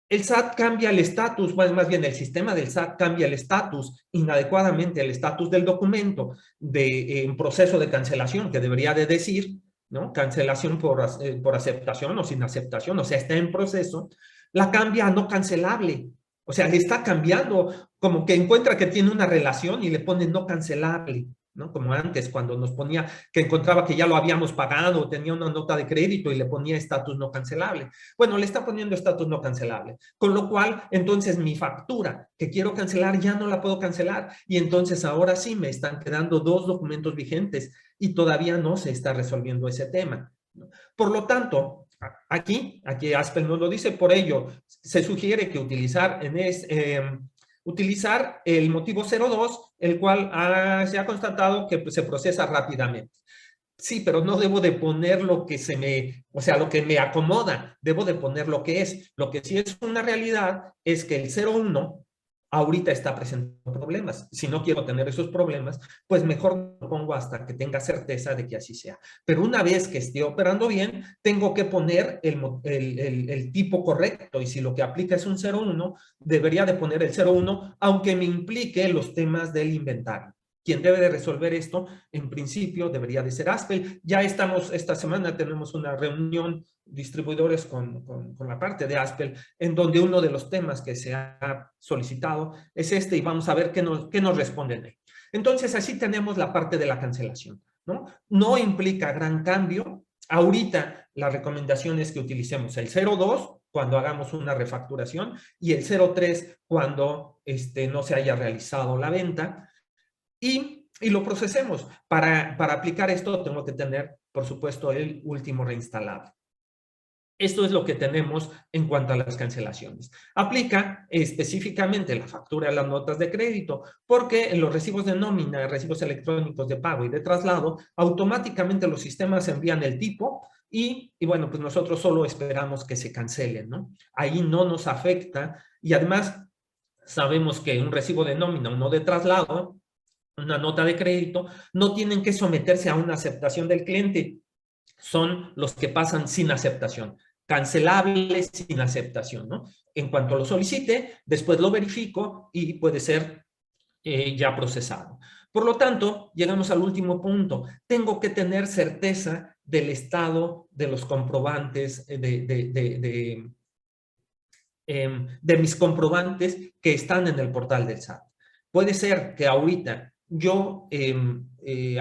el SAT cambia el estatus, más bien el sistema del SAT cambia el estatus inadecuadamente, el estatus del documento en proceso de cancelación, que debería de decir, ¿no? Cancelación por aceptación o sin aceptación, o sea, está en proceso, la cambia a no cancelable. O sea, le está cambiando, como que encuentra que tiene una relación y le pone no cancelable, ¿no? Como antes, cuando nos ponía, que encontraba que ya lo habíamos pagado, tenía una nota de crédito y le ponía estatus no cancelable. Bueno, le está poniendo estatus no cancelable, con lo cual, entonces mi factura que quiero cancelar ya no la puedo cancelar y entonces ahora sí me están quedando dos documentos vigentes y todavía no se está resolviendo ese tema, ¿no? Por lo tanto, aquí Aspel nos lo dice, por ello se sugiere que utilizar el motivo 02, el cual se ha constatado que se procesa rápidamente. Sí, pero no debo de poner lo que lo que me acomoda, debo de poner lo que es. Lo que sí es una realidad es que el 01 ahorita está presentando problemas. Si no quiero tener esos problemas, pues mejor lo pongo hasta que tenga certeza de que así sea. Pero una vez que esté operando bien, tengo que poner el tipo correcto. Y si lo que aplica es un 0,1, debería de poner el 0,1, aunque me implique los temas del inventario. Quien debe de resolver esto, en principio, debería de ser Aspel. Ya estamos, esta semana tenemos una reunión distribuidores con la parte de Aspel, en donde uno de los temas que se ha solicitado es este, y vamos a ver qué nos responden. Entonces, así tenemos la parte de la cancelación, ¿no? No implica gran cambio. Ahorita la recomendación es que utilicemos el 0,2 cuando hagamos una refacturación y el 0,3 cuando no se haya realizado la venta. Y lo procesemos. Para aplicar esto tengo que tener, por supuesto, el último reinstalado. Esto es lo que tenemos en cuanto a las cancelaciones. Aplica específicamente la factura a las notas de crédito, porque en los recibos de nómina, recibos electrónicos de pago y de traslado, automáticamente los sistemas envían el tipo y bueno, pues nosotros solo esperamos que se cancelen, ¿no? Ahí no nos afecta y además sabemos que un recibo de nómina, uno de traslado, una nota de crédito, no tienen que someterse a una aceptación del cliente. Son los que pasan sin aceptación, cancelables sin aceptación, ¿no? En cuanto lo solicite, después lo verifico y puede ser ya procesado. Por lo tanto, llegamos al último punto. Tengo que tener certeza del estado de los comprobantes, de mis comprobantes que están en el portal del SAT. Puede ser que ahorita yo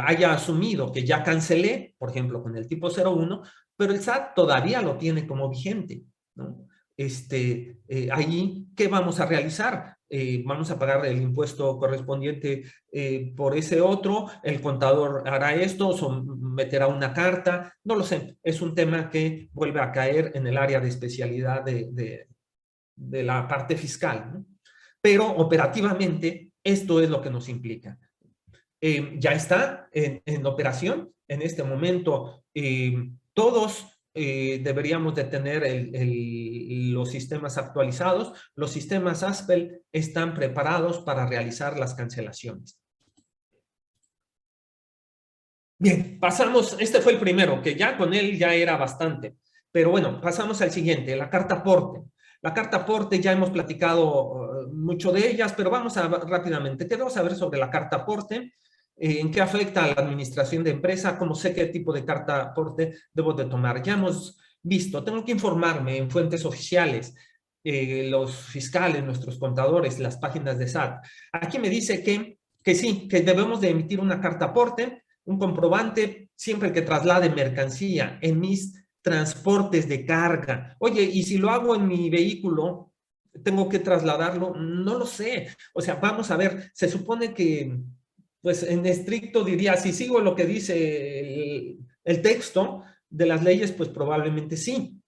haya asumido que ya cancelé, por ejemplo, con el tipo 01, pero el SAT todavía lo tiene como vigente, ¿no? Ahí, ¿qué vamos a realizar? Vamos a pagar el impuesto correspondiente por ese otro, el contador hará esto, meterá una carta, no lo sé, es un tema que vuelve a caer en el área de especialidad de la parte fiscal, ¿no? Pero operativamente esto es lo que nos implica. Ya está en operación en este momento. Todos deberíamos de tener los sistemas actualizados. Los sistemas Aspel están preparados para realizar las cancelaciones. Bien, pasamos, este fue el primero, que ya con él ya era bastante. Pero bueno, pasamos al siguiente, la carta aporte. La carta aporte ya hemos platicado mucho de ellas, pero vamos a rápidamente. ¿Qué debo saber sobre la carta aporte? ¿En qué afecta a la administración de empresa? ¿Cómo sé qué tipo de carta aporte debo de tomar? Ya hemos visto, tengo que informarme en fuentes oficiales, los fiscales, nuestros contadores, las páginas de SAT. Aquí me dice que sí, que debemos de emitir una carta aporte, un comprobante siempre que traslade mercancía en mis transportes de carga. Oye, y si lo hago en mi vehículo, ¿tengo que trasladarlo? No lo sé. O sea, vamos a ver, se supone que, pues en estricto diría, si sigo lo que dice el texto de las leyes, pues probablemente sí.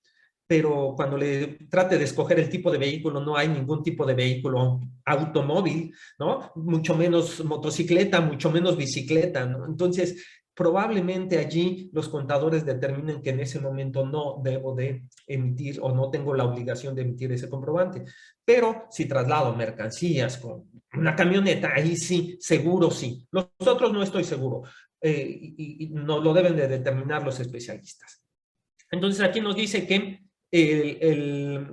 Pero cuando le trate de escoger el tipo de vehículo, no hay ningún tipo de vehículo automóvil, ¿no? Mucho menos motocicleta, mucho menos bicicleta, ¿no? Entonces, probablemente allí los contadores determinen que en ese momento no debo de emitir o no tengo la obligación de emitir ese comprobante. Pero si traslado mercancías con una camioneta, ahí sí, seguro sí. Los otros no estoy seguro y no lo deben de determinar los especialistas. Entonces aquí nos dice que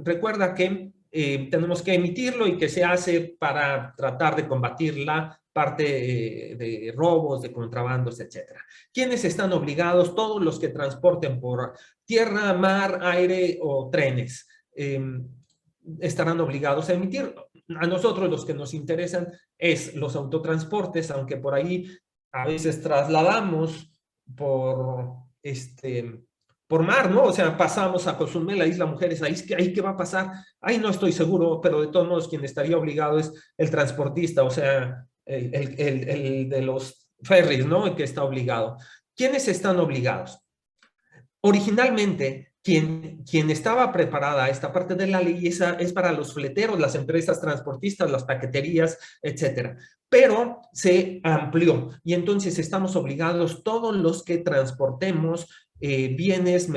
recuerda que tenemos que emitirlo y que se hace para tratar de combatir la parte de robos, de contrabandos, etcétera. ¿Quiénes están obligados? Todos los que transporten por tierra, mar, aire o trenes estarán obligados a emitir. A nosotros los que nos interesan es los autotransportes, aunque por ahí a veces trasladamos por por mar, ¿no? O sea, pasamos a Cozumel, la Isla Mujeres, ahí ¿qué va a pasar? Ahí no estoy seguro, pero de todos modos quien estaría obligado es el transportista, o sea, el de los ferries, ¿no? El que está obligado. ¿Quiénes están obligados? Originalmente, quien estaba preparada esta parte de la ley es para los fleteros, las empresas transportistas, las paqueterías, etcétera. Pero se amplió y entonces estamos obligados todos los que transportemos bienes,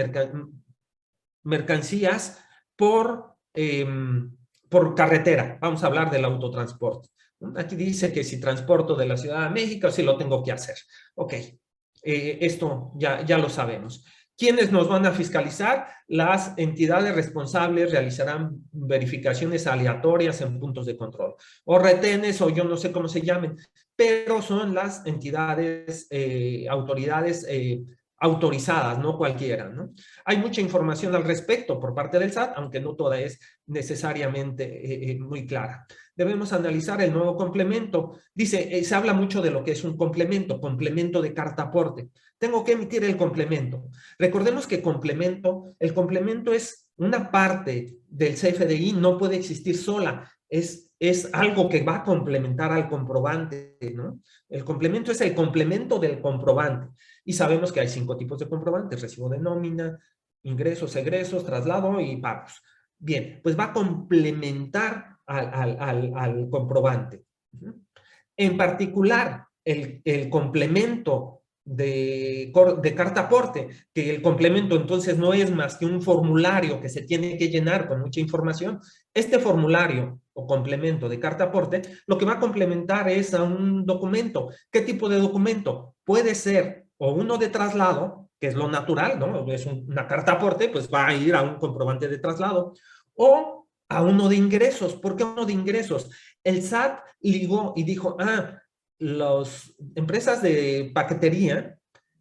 mercancías por carretera, vamos a hablar del autotransporte. Aquí dice que si transporto de la Ciudad de México, sí lo tengo que hacer. Ok, esto ya lo sabemos. ¿Quiénes nos van a fiscalizar? Las entidades responsables realizarán verificaciones aleatorias en puntos de control, o retenes, o yo no sé cómo se llamen, pero son las entidades, autoridades autorizadas, no cualquiera, ¿no? Hay mucha información al respecto por parte del SAT, aunque no toda es necesariamente muy clara. Debemos analizar el nuevo complemento. Dice, se habla mucho de lo que es un complemento de carta aporte. Tengo que emitir el complemento. Recordemos que el complemento es una parte del CFDI, no puede existir sola. Es algo que va a complementar al comprobante, ¿no? El complemento es el complemento del comprobante. Y sabemos que hay 5 tipos de comprobantes: recibo de nómina, ingresos, egresos, traslado y pagos. Bien, pues va a complementar al comprobante. En particular, el complemento de carta aporte, que el complemento entonces no es más que un formulario que se tiene que llenar con mucha información. Este formulario o complemento de carta aporte lo que va a complementar es a un documento. ¿Qué tipo de documento? Puede ser o uno de traslado, que es lo natural, ¿no? Es una carta aporte, pues va a ir a un comprobante de traslado, o a uno de ingresos. ¿Por qué uno de ingresos? El SAT ligó y dijo, las empresas de paquetería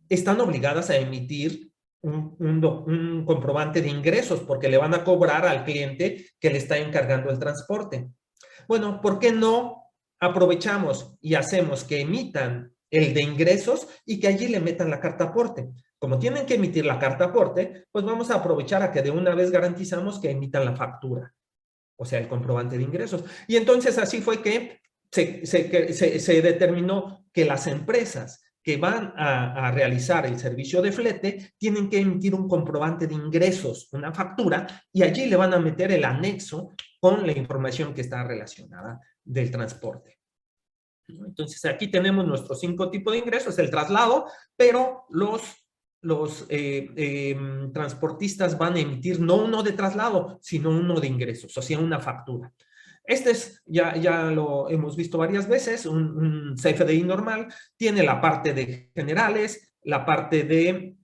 están obligadas a emitir un comprobante de ingresos porque le van a cobrar al cliente que le está encargando el transporte. Bueno, ¿por qué no aprovechamos y hacemos que emitan el de ingresos y que allí le metan la carta aporte? Como tienen que emitir la carta aporte, pues vamos a aprovechar a que de una vez garantizamos que emitan la factura, o sea, el comprobante de ingresos. Y entonces así fue que se determinó que las empresas que van a realizar el servicio de flete tienen que emitir un comprobante de ingresos, una factura, y allí le van a meter el anexo con la información que está relacionada del transporte. Entonces aquí tenemos nuestros 5 tipos de ingresos: el traslado, pero los transportistas van a emitir no uno de traslado, sino uno de ingresos, o sea, una factura. Este es, ya lo hemos visto varias veces, un CFDI normal. Tiene la parte de generales, la parte de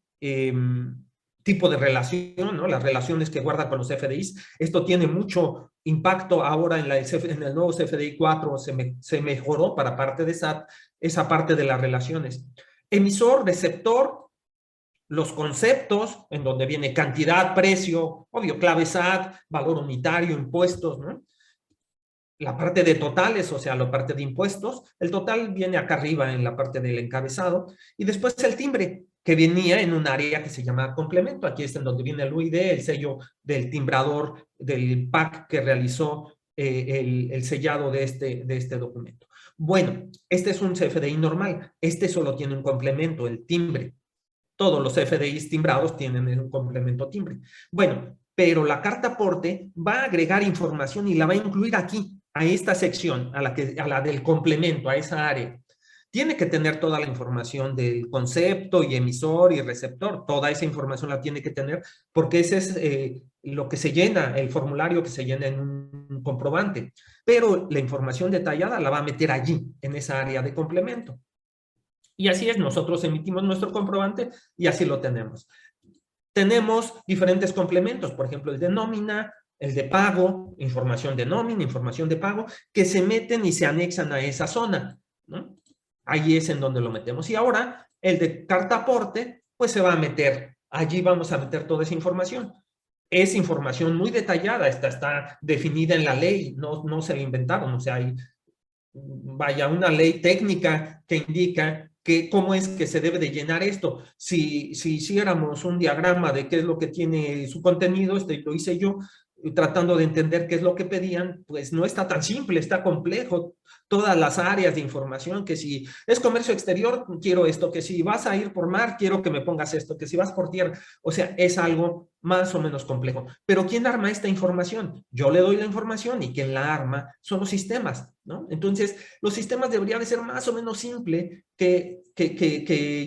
tipo de relación, ¿no? Las relaciones que guarda con los CFDIs. Esto tiene mucho impacto ahora en el nuevo CFDI 4, se mejoró para parte de SAT, esa parte de las relaciones. Emisor, receptor, los conceptos, en donde viene cantidad, precio, obvio, clave SAT, valor unitario, impuestos, ¿no? La parte de totales, o sea, la parte de impuestos. El total viene acá arriba en la parte del encabezado. Y después el timbre, que venía en un área que se llama complemento. Aquí es en donde viene el UID, el sello del timbrador del PAC que realizó el sellado de este documento. Bueno, este es un CFDI normal. Este solo tiene un complemento, el timbre. Todos los CFDIs timbrados tienen un complemento timbre. Bueno, pero la carta aporte va a agregar información y la va a incluir aquí, a esta sección, a la del complemento, a esa área. Tiene que tener toda la información del concepto y emisor y receptor. Toda esa información la tiene que tener porque ese es lo que se llena, el formulario que se llena en un comprobante. Pero la información detallada la va a meter allí, en esa área de complemento. Y así es, nosotros emitimos nuestro comprobante y así lo tenemos. Tenemos diferentes complementos, por ejemplo, el de nómina, el de pago, información de nómina, información de pago, que se meten y se anexan a esa zona, ¿no? Ahí es en donde lo metemos. Y ahora, el de carta aporte, pues se va a meter. Allí vamos a meter toda esa información. Es información muy detallada, esta está definida en la ley, no se la inventaron, o sea, hay, vaya, una ley técnica que indica que cómo es que se debe de llenar esto. Si hiciéramos un diagrama de qué es lo que tiene su contenido, lo hice yo, tratando de entender qué es lo que pedían, pues no está tan simple, está complejo. Todas las áreas de información, que si es comercio exterior, quiero esto, que si vas a ir por mar, quiero que me pongas esto, que si vas por tierra, o sea, es algo más o menos complejo. Pero ¿quién arma esta información? Yo le doy la información y quien la arma son los sistemas, ¿no? Entonces, los sistemas deberían de ser más o menos simple que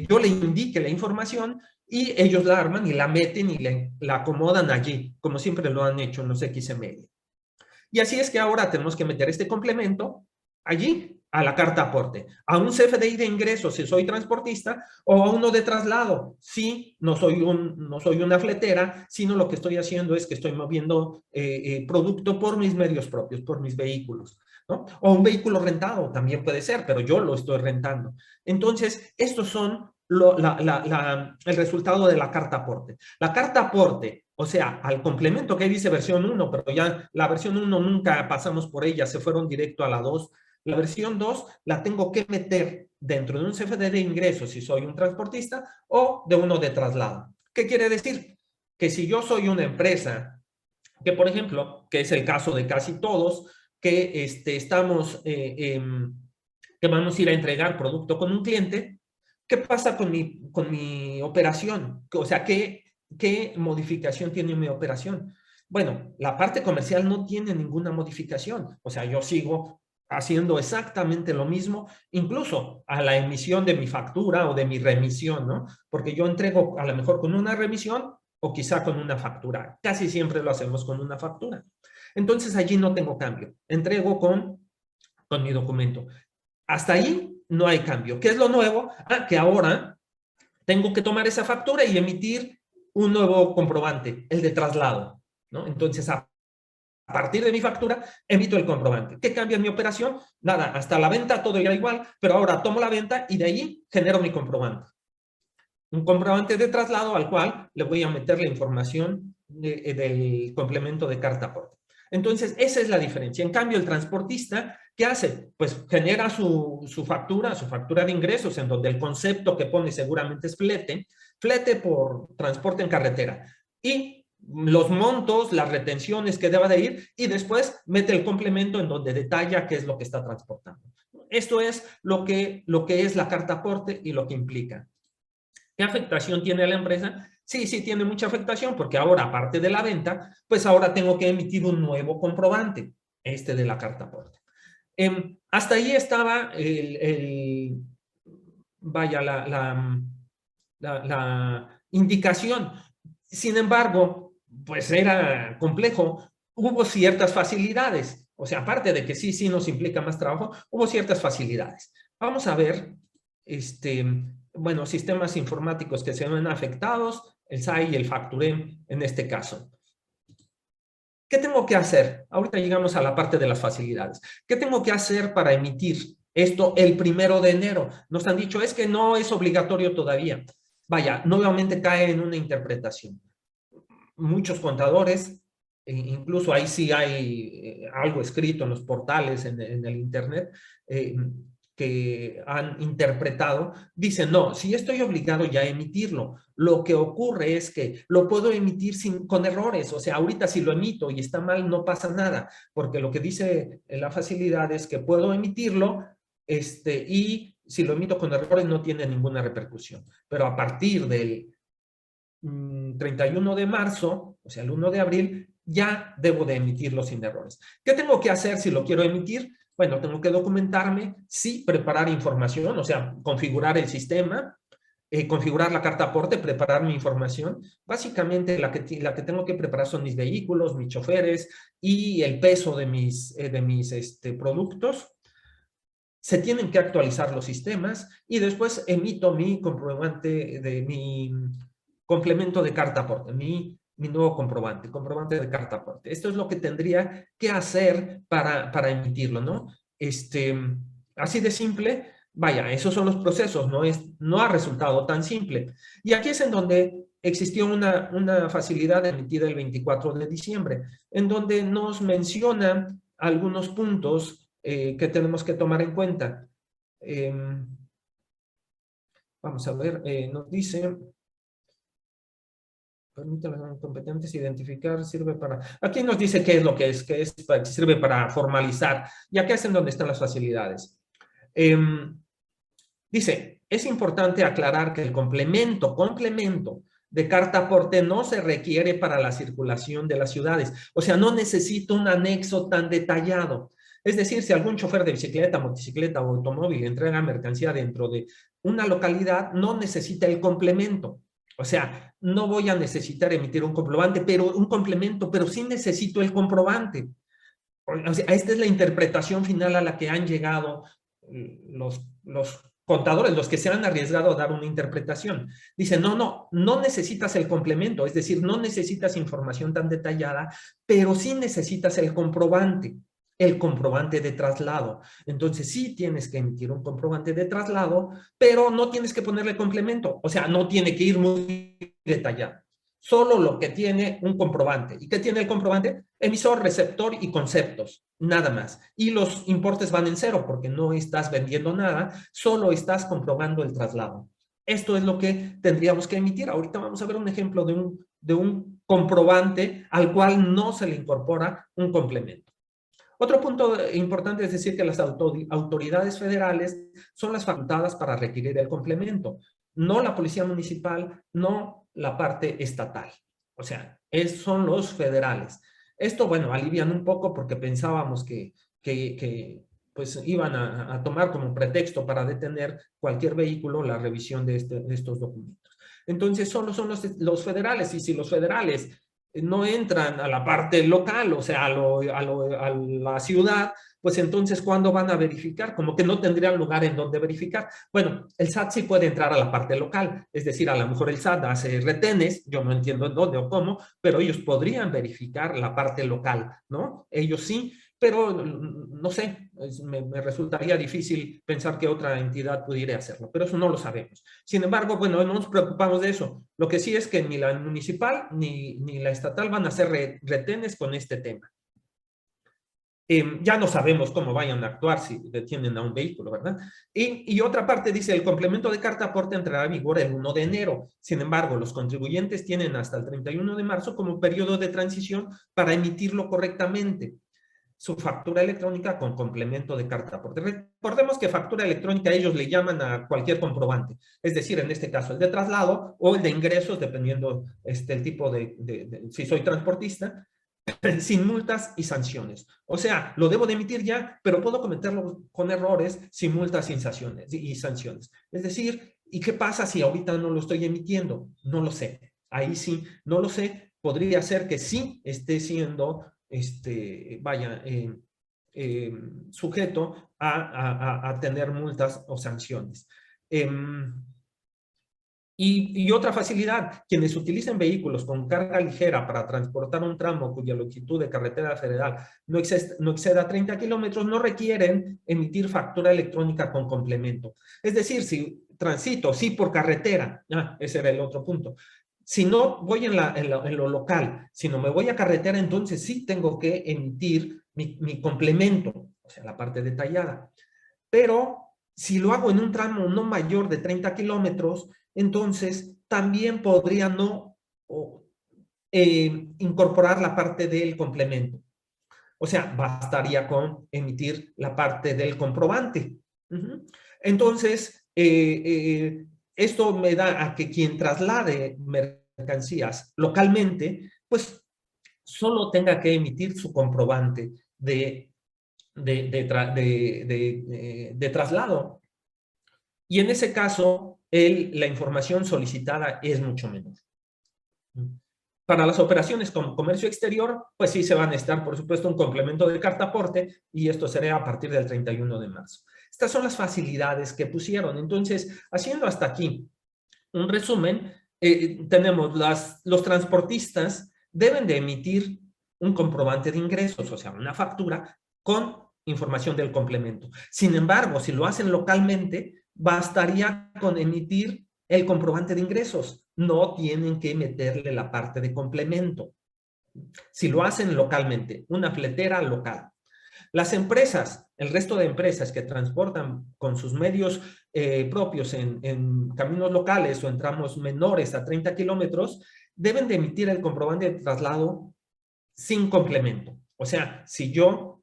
yo le indique la información y ellos la arman y la meten y la acomodan allí, como siempre lo han hecho en los XML. Y así es que ahora tenemos que meter este complemento allí, a la carta aporte, a un CFDI de ingresos si soy transportista o a uno de traslado si no soy una fletera, sino lo que estoy haciendo es que estoy moviendo producto por mis medios propios, por mis vehículos, ¿no? O un vehículo rentado también puede ser, pero yo lo estoy rentando. Entonces, estos son el resultado de la carta aporte. La carta aporte, o sea, al complemento que ahí dice versión 1, pero ya la versión 1 nunca pasamos por ella, se fueron directo a la 2. La versión 2 la tengo que meter dentro de un CFD de ingresos si soy un transportista o de uno de traslado. ¿Qué quiere decir? Que si yo soy una empresa, que por ejemplo, que es el caso de casi todos, que que vamos a ir a entregar producto con un cliente, ¿qué pasa con mi operación? O sea, ¿qué modificación tiene mi operación? Bueno, la parte comercial no tiene ninguna modificación. O sea, yo sigo haciendo exactamente lo mismo, incluso a la emisión de mi factura o de mi remisión, ¿no? Porque yo entrego a lo mejor con una remisión o quizá con una factura. Casi siempre lo hacemos con una factura. Entonces allí no tengo cambio. Entrego con mi documento. Hasta ahí no hay cambio. ¿Qué es lo nuevo? Que ahora tengo que tomar esa factura y emitir un nuevo comprobante, el de traslado, ¿no? Entonces, a partir de mi factura, emito el comprobante. ¿Qué cambia en mi operación? Nada, hasta la venta todo era igual, pero ahora tomo la venta y de ahí genero mi comprobante. Un comprobante de traslado al cual le voy a meter la información del complemento de carta aporte. Entonces, esa es la diferencia. En cambio, el transportista, ¿qué hace? Pues genera su factura de ingresos, en donde el concepto que pone seguramente es flete por transporte en carretera. Y los montos, las retenciones que deba de ir, y después mete el complemento en donde detalla qué es lo que está transportando. Esto es lo que es la carta aporte y lo que implica. ¿Qué afectación tiene a la empresa? Sí, sí tiene mucha afectación porque ahora, aparte de la venta, pues ahora tengo que emitir un nuevo comprobante, este de la carta aporte. Hasta ahí estaba vaya, la indicación. Sin embargo, pues era complejo. Hubo ciertas facilidades. O sea, aparte de que sí nos implica más trabajo, hubo ciertas facilidades. Vamos a ver, bueno, sistemas informáticos que se ven afectados, el SAI y el Facturem en este caso. ¿Qué tengo que hacer? Ahorita llegamos a la parte de las facilidades. ¿Qué tengo que hacer para emitir esto el 1 de enero? Nos han dicho, es que no es obligatorio todavía. Vaya, nuevamente cae en una interpretación. Muchos contadores, incluso ahí sí hay algo escrito en los portales, en el internet, que han interpretado, dicen, no, si estoy obligado ya a emitirlo, lo que ocurre es que lo puedo emitir con errores, o sea, ahorita si lo emito y está mal, no pasa nada, porque lo que dice la facilidad es que puedo emitirlo, y si lo emito con errores no tiene ninguna repercusión, pero a partir del 31 de marzo, o sea, el 1 de abril, ya debo de emitirlo sin errores. ¿Qué tengo que hacer si lo quiero emitir? Bueno, tengo que documentarme, sí, preparar información, o sea, configurar el sistema, configurar la carta aporte, preparar mi información. Básicamente la que tengo que preparar son mis vehículos, mis choferes y el peso de mis productos. Se tienen que actualizar los sistemas y después emito mi comprobante de mi complemento de carta aporte, mi nuevo comprobante de carta aporte. Esto es lo que tendría que hacer para emitirlo, ¿no? Así de simple, vaya, esos son los procesos, no ha resultado tan simple. Y aquí es en donde existió una facilidad emitida el 24 de diciembre, en donde nos menciona algunos puntos que tenemos que tomar en cuenta. Vamos a ver, nos dice, permite a los competentes identificar, sirve para... Aquí nos dice qué es lo que sirve para formalizar, y aquí es en donde están las facilidades. Dice, es importante aclarar que el complemento de carta aporte no se requiere para la circulación de las ciudades. O sea, no necesito un anexo tan detallado. Es decir, si algún chofer de bicicleta, motocicleta o automóvil entrega mercancía dentro de una localidad, no necesita el complemento. O sea, no voy a necesitar emitir un complemento, pero sí necesito el comprobante. O sea, esta es la interpretación final a la que han llegado los contadores, los que se han arriesgado a dar una interpretación. Dicen, no necesitas el complemento, es decir, no necesitas información tan detallada, pero sí necesitas el comprobante de traslado. Entonces sí tienes que emitir un comprobante de traslado, pero no tienes que ponerle complemento, o sea, no tiene que ir muy detallado. Solo lo que tiene un comprobante. ¿Y qué tiene el comprobante? Emisor, receptor y conceptos, nada más. Y los importes van en cero porque no estás vendiendo nada, solo estás comprobando el traslado. Esto es lo que tendríamos que emitir. Ahorita vamos a ver un ejemplo de un comprobante al cual no se le incorpora un complemento. Otro punto importante es decir que las autoridades federales son las facultadas para requerir el complemento, no la policía municipal, no la parte estatal. O sea, son los federales. Esto, bueno, alivian un poco porque pensábamos que pues iban a tomar como pretexto para detener cualquier vehículo la revisión de estos documentos. Entonces, solo son los federales, y si los federales no entran a la parte local, o sea, a la ciudad, pues entonces, ¿cuándo van a verificar? Como que no tendrían lugar en donde verificar. Bueno, el SAT sí puede entrar a la parte local, es decir, a lo mejor el SAT hace retenes, yo no entiendo en dónde o cómo, pero ellos podrían verificar la parte local, ¿no? Ellos sí, pero no sé, me resultaría difícil pensar que otra entidad pudiera hacerlo, pero eso no lo sabemos. Sin embargo, bueno, no nos preocupamos de eso. Lo que sí es que ni la municipal ni la estatal van a hacer retenes con este tema. Ya no sabemos cómo vayan a actuar si detienen a un vehículo, ¿verdad? Y otra parte dice, el complemento de carta aporte entrará en vigor el 1 de enero. Sin embargo, los contribuyentes tienen hasta el 31 de marzo como periodo de transición para emitirlo correctamente. Su factura electrónica con complemento de carta aporte. Recordemos que factura electrónica ellos le llaman a cualquier comprobante, es decir, en este caso el de traslado o el de ingresos, dependiendo el tipo si soy transportista, sin multas y sanciones. O sea, lo debo de emitir ya, pero puedo cometerlo con errores sin multas, sin sanciones y sanciones. Es decir, ¿y qué pasa si ahorita no lo estoy emitiendo? No lo sé. Ahí sí, no lo sé. Podría ser que sí esté siendo, sujeto a tener multas o sanciones. Y otra facilidad, quienes utilicen vehículos con carga ligera para transportar un tramo cuya longitud de carretera federal no exceda 30 kilómetros, no requieren emitir factura electrónica con complemento. Es decir, si transito, sí, por carretera, ese era el otro punto. Si no voy en lo local, si no me voy a carretera, entonces sí tengo que emitir mi complemento, o sea, la parte detallada. Pero si lo hago en un tramo no mayor de 30 kilómetros, entonces también podría no incorporar la parte del complemento. O sea, bastaría con emitir la parte del comprobante. Entonces, esto me da a que quien traslade mercancías localmente, pues solo tenga que emitir su comprobante de traslado. Y en ese caso, la información solicitada es mucho menor. Para las operaciones con comercio exterior, pues sí se va a necesitar, por supuesto, un complemento de carta aporte y esto será a partir del 31 de marzo. Estas son las facilidades que pusieron. Entonces, haciendo hasta aquí un resumen, tenemos los transportistas deben de emitir un comprobante de ingresos, o sea, una factura con información del complemento. Sin embargo, si lo hacen localmente, bastaría con emitir el comprobante de ingresos. No tienen que meterle la parte de complemento. Si lo hacen localmente, una fletera local. Las empresas, el resto de empresas que transportan con sus medios propios en caminos locales o en tramos menores a 30 kilómetros, deben de emitir el comprobante de traslado sin complemento. O sea, si yo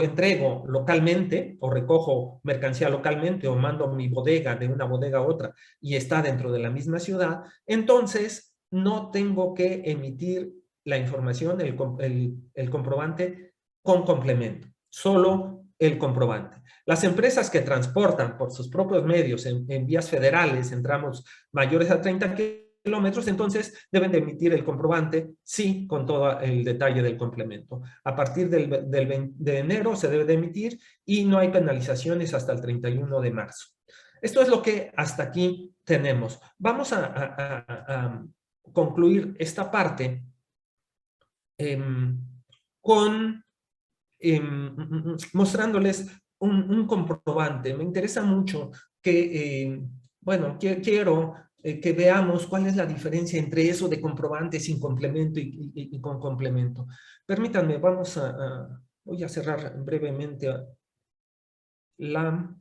entrego localmente o recojo mercancía localmente o mando mi bodega de una bodega a otra y está dentro de la misma ciudad, entonces no tengo que emitir la información, el comprobante con complemento, solo el comprobante. Las empresas que transportan por sus propios medios en vías federales, en tramos mayores a 30 kilómetros, entonces deben de emitir el comprobante, sí, con todo el detalle del complemento. A partir de enero se debe de emitir y no hay penalizaciones hasta el 31 de marzo. Esto es lo que hasta aquí tenemos. Vamos a concluir esta parte con mostrándoles un comprobante. Me interesa mucho que, bueno, quiero que veamos cuál es la diferencia entre eso de comprobante sin complemento y con complemento. Permítanme, voy a cerrar brevemente la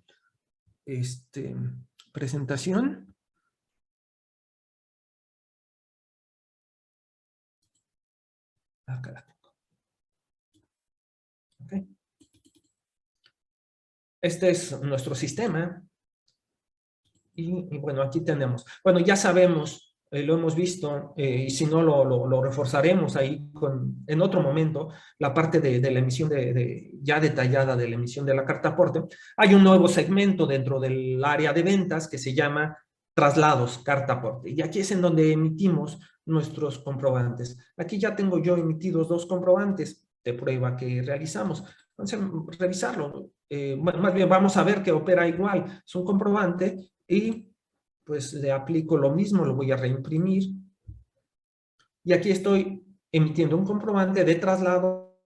presentación. Acá la tengo. Okay. Este es nuestro sistema. Y bueno, aquí tenemos. Bueno, ya sabemos, lo hemos visto, y si no lo reforzaremos ahí en otro momento, la parte de la emisión ya detallada de la emisión de la carta aporte. Hay un nuevo segmento dentro del área de ventas que se llama traslados, carta aporte. Y aquí es en donde emitimos nuestros comprobantes. Aquí ya tengo yo emitidos 2 comprobantes de prueba que realizamos. Entonces, revisarlo. Más bien vamos a ver que opera igual. Es un comprobante y pues le aplico lo mismo, lo voy a reimprimir. Y aquí estoy emitiendo un comprobante de traslado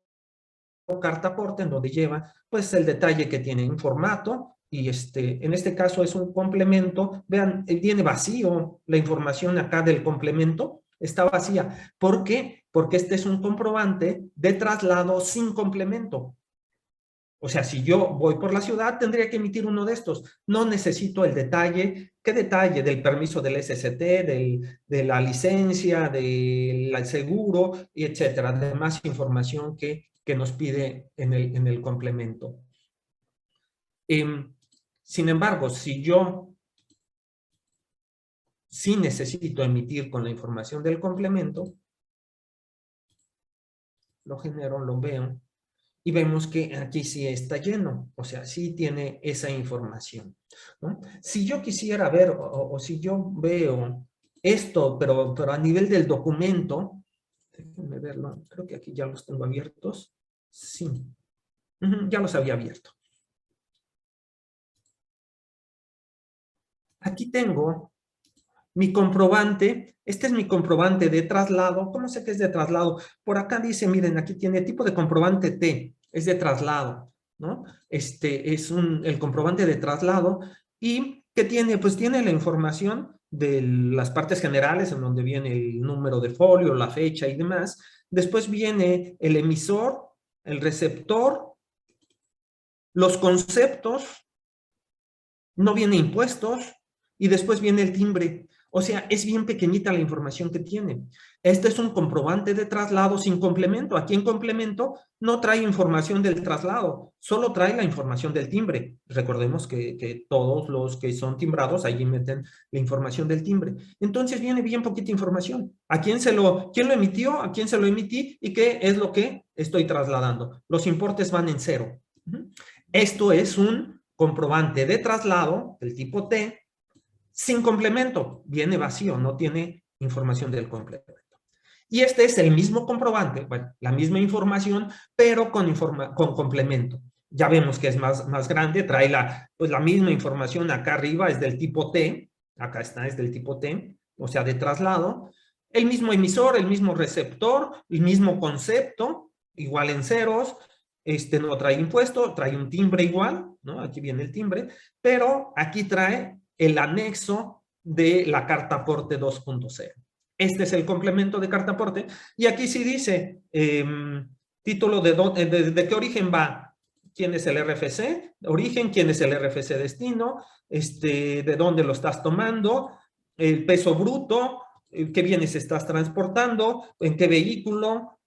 carta aporte en donde lleva pues el detalle que tiene en formato y en este caso es un complemento. Vean, viene vacío la información acá del complemento, está vacía. ¿Por qué? Porque este es un comprobante de traslado sin complemento. O sea, si yo voy por la ciudad, tendría que emitir uno de estos. No necesito el detalle. ¿Qué detalle? Del permiso del SST, de la licencia, del seguro, y etcétera. De más información que nos pide en el complemento. Sin embargo, si yo sí necesito emitir con la información del complemento, lo genero, lo veo, y vemos que aquí sí está lleno, o sea, sí tiene esa información, ¿no? Si yo quisiera ver, o si yo veo esto, pero a nivel del documento, déjenme verlo, creo que aquí ya los tengo abiertos, sí, ya los había abierto. Aquí tengo mi comprobante, este es mi comprobante de traslado. ¿Cómo sé que es de traslado? Por acá dice, miren, aquí tiene tipo de comprobante T, es de traslado, ¿no? Es el comprobante de traslado. ¿Y qué tiene? Pues tiene la información de las partes generales, en donde viene el número de folio, la fecha y demás. Después viene el emisor, el receptor, los conceptos, no viene impuestos, y después viene el timbre. O sea, es bien pequeñita la información que tiene. Este es un comprobante de traslado sin complemento. Aquí en complemento no trae información del traslado, solo trae la información del timbre. Recordemos que todos los que son timbrados, allí meten la información del timbre. Entonces viene bien poquita información. ¿A quién quién lo emitió? ¿A quién se lo emití? ¿Y qué es lo que estoy trasladando? Los importes van en cero. Esto es un comprobante de traslado del tipo T, sin complemento, viene vacío, no tiene información del complemento. Y este es el mismo comprobante, bueno, la misma información, pero con complemento. Ya vemos que es más grande, trae pues la misma información acá arriba, es del tipo T, acá está, es del tipo T, o sea, de traslado. El mismo emisor, el mismo receptor, el mismo concepto, igual en ceros, no trae impuesto, trae un timbre igual, ¿no? Aquí viene el timbre, pero aquí trae el anexo de la carta aporte 2.0. Este es el complemento de carta aporte. Y aquí sí dice, título de qué origen va, quién es el RFC, origen, quién es el RFC destino, de dónde lo estás tomando, el peso bruto, qué bienes estás transportando, en qué vehículo,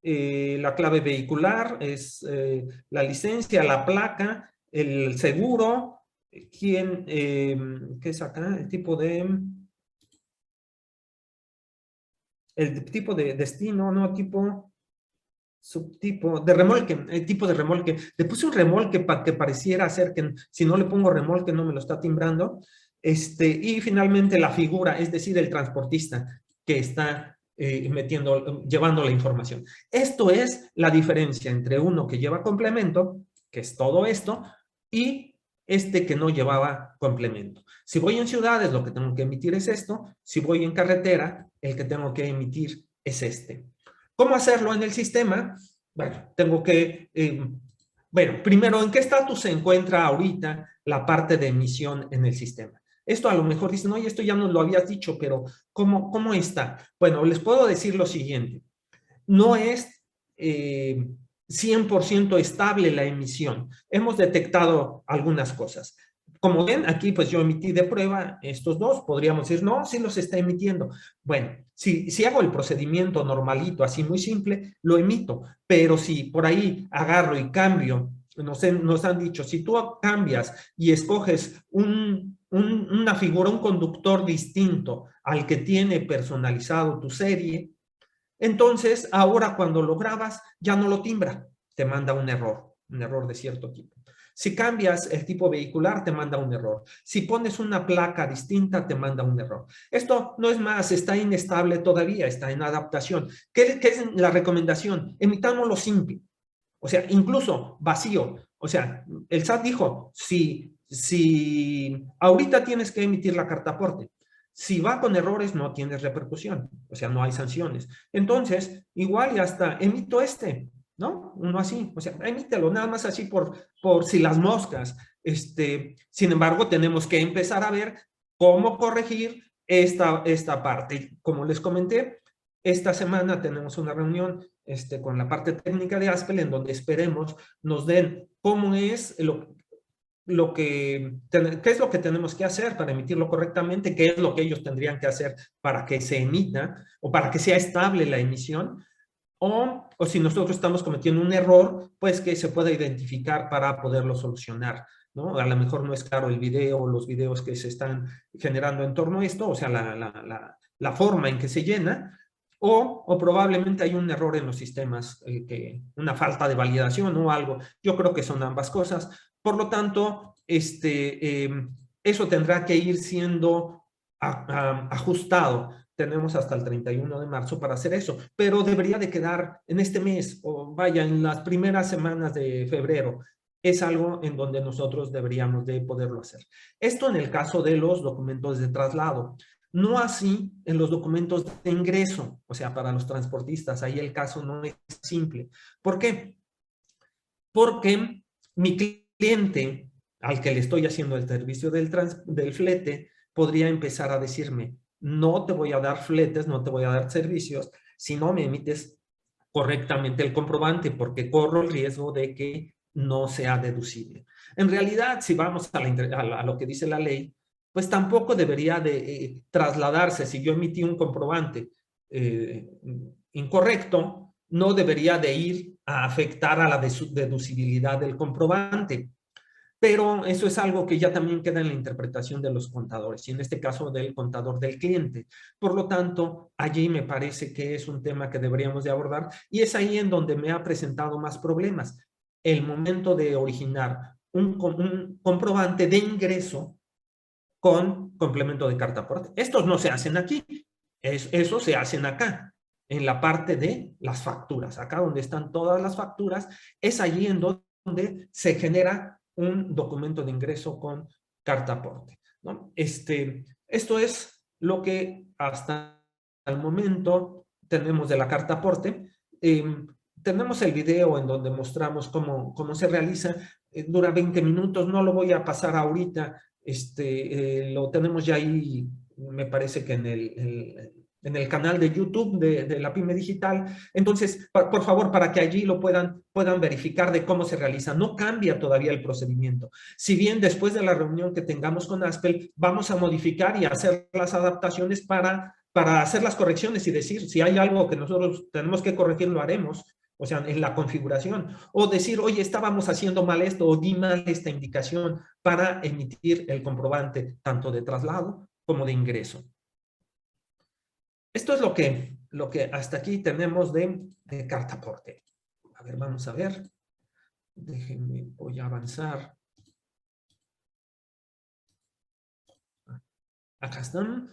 la clave vehicular, es la licencia, la placa, el seguro, quién, ¿qué es acá? El tipo de destino, ¿no? Subtipo de remolque, el tipo de remolque. Le puse un remolque para que pareciera ser que si no le pongo remolque no me lo está timbrando. Y finalmente la figura, es decir, el transportista que está llevando la información. Esto es la diferencia entre uno que lleva complemento, que es todo esto, y este que no llevaba complemento. Si voy en ciudades, lo que tengo que emitir es esto. Si voy en carretera, el que tengo que emitir es este. ¿Cómo hacerlo en el sistema? Bueno, tengo que... bueno, primero, ¿en qué estatus se encuentra ahorita la parte de emisión en el sistema? Esto a lo mejor dicen, oye, esto ya nos lo habías dicho, pero ¿cómo está? Bueno, les puedo decir lo siguiente. No es 100% estable la emisión. Hemos detectado algunas cosas. Como ven, aquí pues yo emití de prueba estos dos. Podríamos decir, no, sí los está emitiendo. Bueno, si hago el procedimiento normalito, así muy simple, lo emito. Pero si por ahí agarro y cambio, nos han dicho, si tú cambias y escoges una figura, un conductor distinto al que tiene personalizado tu serie, entonces ahora cuando lo grabas ya no lo timbra, te manda un error de cierto tipo. Si cambias el tipo vehicular, te manda un error. Si pones una placa distinta, te manda un error. Esto no es más, está inestable todavía, está en adaptación. ¿Qué es la recomendación? Emitámoslo simple. O sea, incluso vacío. O sea, el SAT dijo, si ahorita tienes que emitir la carta aporte, si va con errores no tienes repercusión, o sea, no hay sanciones. Entonces, igual y hasta emito ¿no? Uno así, o sea, emítelo nada más así por si las moscas. Sin embargo, tenemos que empezar a ver cómo corregir esta parte. Como les comenté, esta semana tenemos una reunión con la parte técnica de Aspel, en donde esperemos nos den cómo es qué es lo que tenemos que hacer para emitirlo correctamente, qué es lo que ellos tendrían que hacer para que se emita o para que sea estable la emisión, o si nosotros estamos cometiendo un error, pues que se pueda identificar para poderlo solucionar, ¿no? A lo mejor no es claro el video o los videos que se están generando en torno a esto, o sea, la forma en que se llena, o probablemente hay un error en los sistemas, una falta de validación o algo. Yo creo que son ambas cosas. Por lo tanto, eso tendrá que ir siendo ajustado. Tenemos hasta el 31 de marzo para hacer eso, pero debería de quedar en este mes o vaya, en las primeras semanas de febrero. Es algo en donde nosotros deberíamos de poderlo hacer. Esto en el caso de los documentos de traslado. No así en los documentos de ingreso, o sea, para los transportistas. Ahí el caso no es simple. ¿Por qué? Porque mi cliente al que le estoy haciendo el servicio del flete podría empezar a decirme, no te voy a dar fletes, no te voy a dar servicios si no me emites correctamente el comprobante, porque corro el riesgo de que no sea deducible. En realidad, si vamos a lo que dice la ley, pues tampoco debería de trasladarse. Si yo emití un comprobante incorrecto, no debería de ir a afectar a la deducibilidad del comprobante. Pero eso es algo que ya también queda en la interpretación de los contadores, y en este caso del contador del cliente. Por lo tanto, allí me parece que es un tema que deberíamos de abordar, y es ahí en donde me ha presentado más problemas. El momento de originar un comprobante de ingreso con complemento de carta aporte. Estos no se hacen aquí, eso se hacen acá, en la parte de las facturas. Acá donde están todas las facturas, es allí en donde se genera un documento de ingreso con carta aporte, ¿no? Esto es lo que hasta el momento tenemos de la carta aporte. Tenemos el video en donde mostramos cómo se realiza. Dura 20 minutos, no lo voy a pasar ahorita. Lo tenemos ya ahí, me parece que en el canal de YouTube de la Pyme Digital. Entonces, por favor, para que allí lo puedan verificar de cómo se realiza. No cambia todavía el procedimiento. Si bien después de la reunión que tengamos con Aspel, vamos a modificar y hacer las adaptaciones para hacer las correcciones y decir si hay algo que nosotros tenemos que corregir, lo haremos. O sea, en la configuración. O decir, oye, estábamos haciendo mal esto o di mal esta indicación para emitir el comprobante tanto de traslado como de ingreso. Esto es lo que hasta aquí tenemos de carta aporte. A ver, vamos a ver. Déjenme, voy a avanzar. Acá están.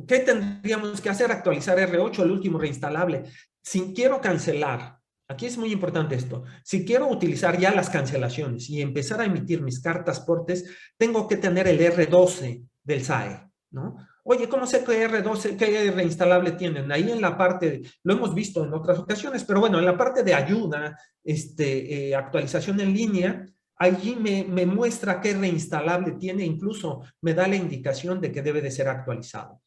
¿Qué tendríamos que hacer? Actualizar R8, el último reinstalable. Si quiero cancelar, aquí es muy importante esto, si quiero utilizar ya las cancelaciones y empezar a emitir mis cartas portes, tengo que tener el R12 del SAE, ¿no? Oye, ¿cómo sé qué R12, qué reinstalable tienen? Ahí en la parte, lo hemos visto en otras ocasiones, pero bueno, en la parte de ayuda, actualización en línea, allí me muestra qué reinstalable tiene, incluso me da la indicación de que debe de ser actualizado.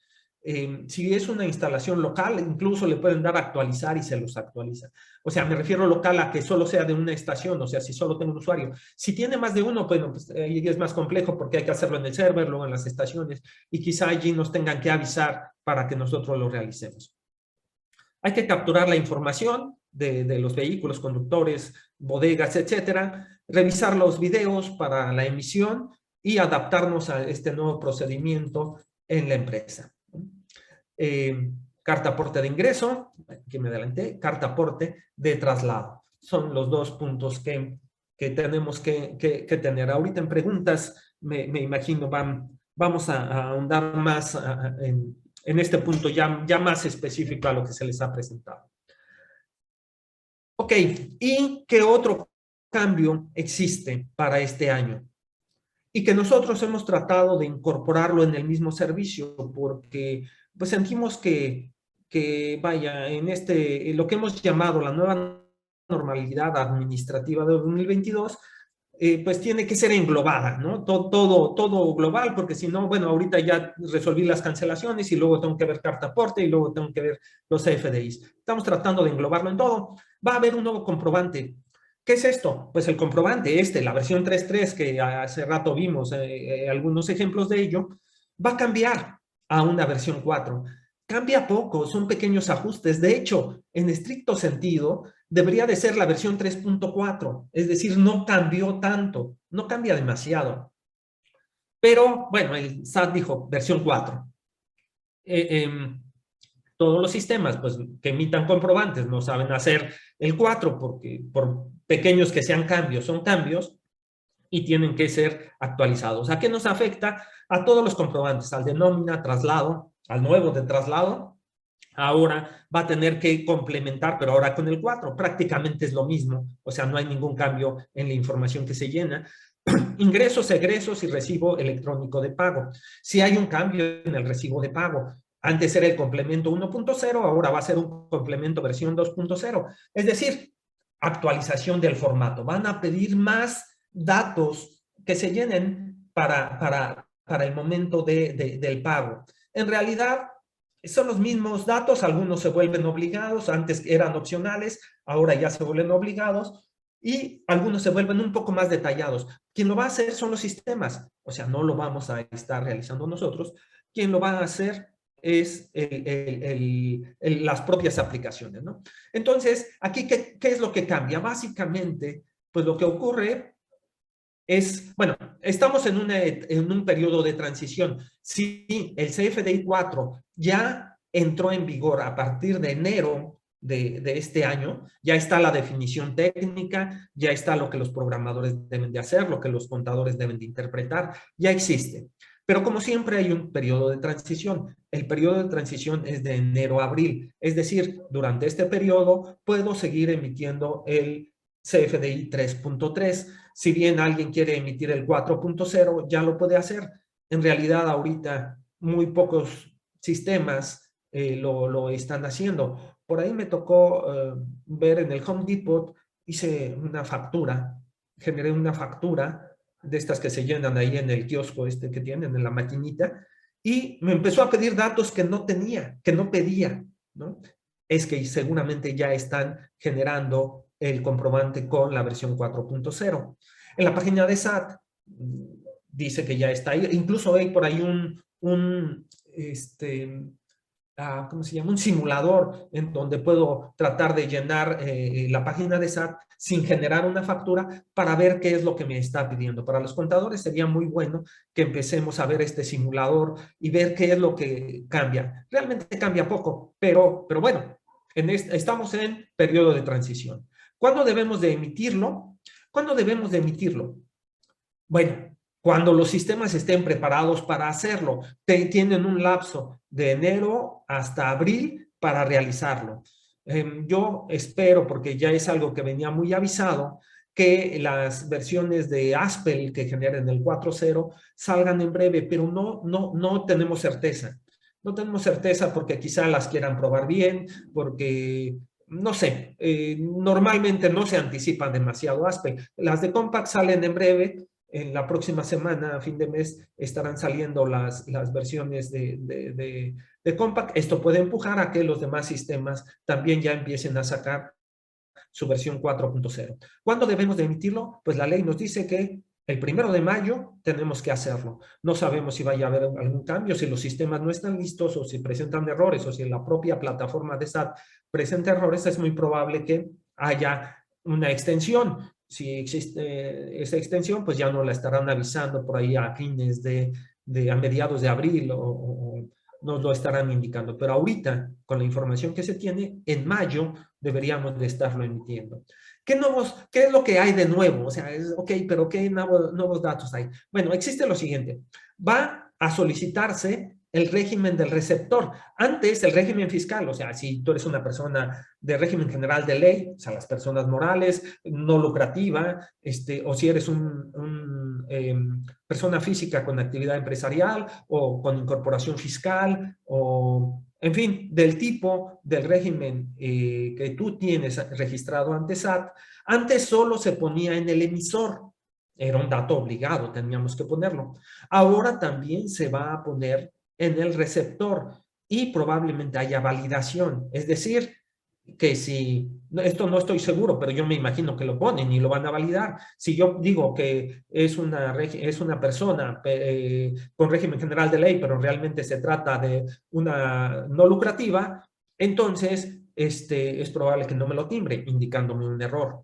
Si es una instalación local, incluso le pueden dar a actualizar y se los actualiza. O sea, me refiero local a que solo sea de una estación, o sea, si solo tengo un usuario. Si tiene más de uno, bueno, pues ahí es más complejo porque hay que hacerlo en el server, luego en las estaciones, y quizá allí nos tengan que avisar para que nosotros lo realicemos. Hay que capturar la información de los vehículos, conductores, bodegas, etcétera, revisar los videos para la emisión y adaptarnos a este nuevo procedimiento en la empresa. Carta aporte de ingreso, aquí me adelanté, carta aporte de traslado. Son los dos puntos que tenemos que tener. Ahorita en preguntas, me imagino, vamos a ahondar más en este punto ya más específico a lo que se les ha presentado. Ok, ¿y qué otro cambio existe para este año? Y que nosotros hemos tratado de incorporarlo en el mismo servicio porque pues sentimos que vaya, en lo que hemos llamado la nueva normalidad administrativa de 2022, pues tiene que ser englobada, ¿no? Todo global, porque si no, bueno, ahorita ya resolví las cancelaciones y luego tengo que ver carta aporte y luego tengo que ver los CFDIs. Estamos tratando de englobarlo en todo. Va a haber un nuevo comprobante. ¿Qué es esto? Pues el comprobante, la versión 3.3, que hace rato vimos algunos ejemplos de ello, va a cambiar a una versión 4. Cambia poco, son pequeños ajustes. De hecho, en estricto sentido, debería de ser la versión 3.4, es decir, no cambió tanto, no cambia demasiado. Pero, bueno, el SAT dijo versión 4. Todos los sistemas pues, que emitan comprobantes no saben hacer el 4 porque por pequeños que sean cambios, son cambios y tienen que ser actualizados. ¿A qué nos afecta? A todos los comprobantes, al de nómina, traslado, al nuevo de traslado. Ahora va a tener que complementar, pero ahora con el 4, prácticamente es lo mismo, o sea, no hay ningún cambio en la información que se llena. Ingresos, egresos y recibo electrónico de pago. Si hay un cambio en el recibo de pago, antes era el complemento 1.0, ahora va a ser un complemento versión 2.0. Es decir, actualización del formato. Van a pedir más datos que se llenen para el momento del pago. En realidad, son los mismos datos, algunos se vuelven obligados, antes eran opcionales, ahora ya se vuelven obligados, y algunos se vuelven un poco más detallados. Quien lo va a hacer son los sistemas, o sea, no lo vamos a estar realizando nosotros. Quien lo va a hacer es las propias aplicaciones, ¿no? Entonces, aquí, ¿qué es lo que cambia? Básicamente, pues lo que ocurre es, bueno, estamos en un periodo de transición. Sí, el CFDI 4 ya entró en vigor a partir de enero de este año, ya está la definición técnica, ya está lo que los programadores deben de hacer, lo que los contadores deben de interpretar, ya existe. Pero como siempre hay un periodo de transición. El periodo de transición es de enero a abril. Es decir, durante este periodo puedo seguir emitiendo el CFDI 3.3. Si bien alguien quiere emitir el 4.0, ya lo puede hacer. En realidad, ahorita muy pocos sistemas lo están haciendo. Por ahí me tocó ver en el Home Depot, hice una factura, generé una factura de estas que se llenan ahí en el kiosco que tienen, en la maquinita, y me empezó a pedir datos que no tenía, que no pedía, ¿no? Es que seguramente ya están generando el comprobante con la versión 4.0. En la página de SAT dice que ya está ahí, incluso hay por ahí ¿cómo se llama? Un simulador en donde puedo tratar de llenar la página de SAT sin generar una factura para ver qué es lo que me está pidiendo. Para los contadores sería muy bueno que empecemos a ver este simulador y ver qué es lo que cambia. Realmente cambia poco, pero bueno, estamos en periodo de transición. ¿Cuándo debemos de emitirlo? ¿Cuándo debemos de emitirlo? Bueno, cuando los sistemas estén preparados para hacerlo. Tienen un lapso de enero hasta abril para realizarlo. Yo espero, porque ya es algo que venía muy avisado, que las versiones de Haspel que generen el 4.0 salgan en breve, pero no tenemos certeza. No tenemos certeza porque quizá las quieran probar bien, porque no sé, normalmente no se anticipan demasiado Haspel. Las de Compaq salen en breve. En la próxima semana, a fin de mes, estarán saliendo las versiones de Compaq. Esto puede empujar a que los demás sistemas también ya empiecen a sacar su versión 4.0. ¿Cuándo debemos de emitirlo? Pues la ley nos dice que el 1 de mayo tenemos que hacerlo. No sabemos si vaya a haber algún cambio, si los sistemas no están listos o si presentan errores o si en la propia plataforma de SAT presenta errores, es muy probable que haya una extensión. Si existe esa extensión, pues ya no la estarán avisando por ahí a fines a mediados de abril o nos lo estarán indicando. Pero ahorita, con la información que se tiene, en mayo deberíamos de estarlo emitiendo. ¿Qué es lo que hay de nuevo? O sea, ok, pero ¿qué nuevos datos hay? Bueno, existe lo siguiente. Va a solicitarse el régimen del receptor. Antes, el régimen fiscal, o sea, si tú eres una persona de régimen general de ley, o sea, las personas morales, no lucrativa, o si eres persona física con actividad empresarial o con incorporación fiscal o, en fin, del tipo del régimen que tú tienes registrado ante SAT, antes solo se ponía en el emisor. Era un dato obligado, teníamos que ponerlo. Ahora también se va a poner en el receptor y probablemente haya validación. Es decir, que si, esto no estoy seguro, pero yo me imagino que lo ponen y lo van a validar. Si yo digo que es una persona con régimen general de ley, pero realmente se trata de una no lucrativa, entonces es probable que no me lo timbre, indicándome un error.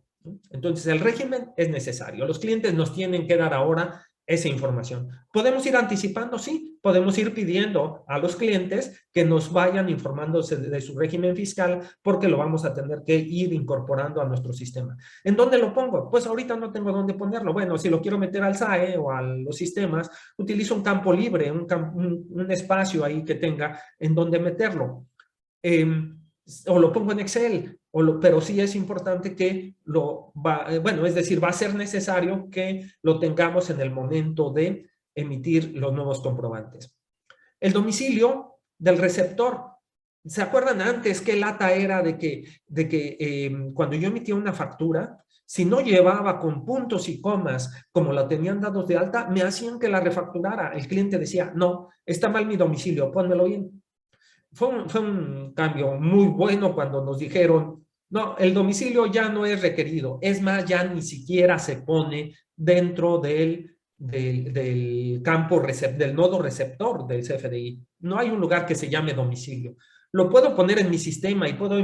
Entonces, el régimen es necesario. Los clientes nos tienen que dar ahora esa información. ¿Podemos ir anticipando? Sí, podemos ir pidiendo a los clientes que nos vayan informándose de su régimen fiscal porque lo vamos a tener que ir incorporando a nuestro sistema. ¿En dónde lo pongo? Pues ahorita no tengo dónde ponerlo. Bueno, si lo quiero meter al SAE o a los sistemas, utilizo un campo libre, un espacio ahí que tenga en donde meterlo. O lo pongo en Excel, pero sí es importante que bueno, es decir, va a ser necesario que lo tengamos en el momento de emitir los nuevos comprobantes. El domicilio del receptor. ¿Se acuerdan antes qué lata era de que cuando yo emitía una factura, si no llevaba con puntos y comas como la tenían dados de alta, me hacían que la refacturara? El cliente decía, no, está mal mi domicilio, pónmelo bien. Fue un cambio muy bueno cuando nos dijeron, no, el domicilio ya no es requerido. Es más, ya ni siquiera se pone dentro del campo del nodo receptor del CFDI. No hay un lugar que se llame domicilio. Lo puedo poner en mi sistema y puedo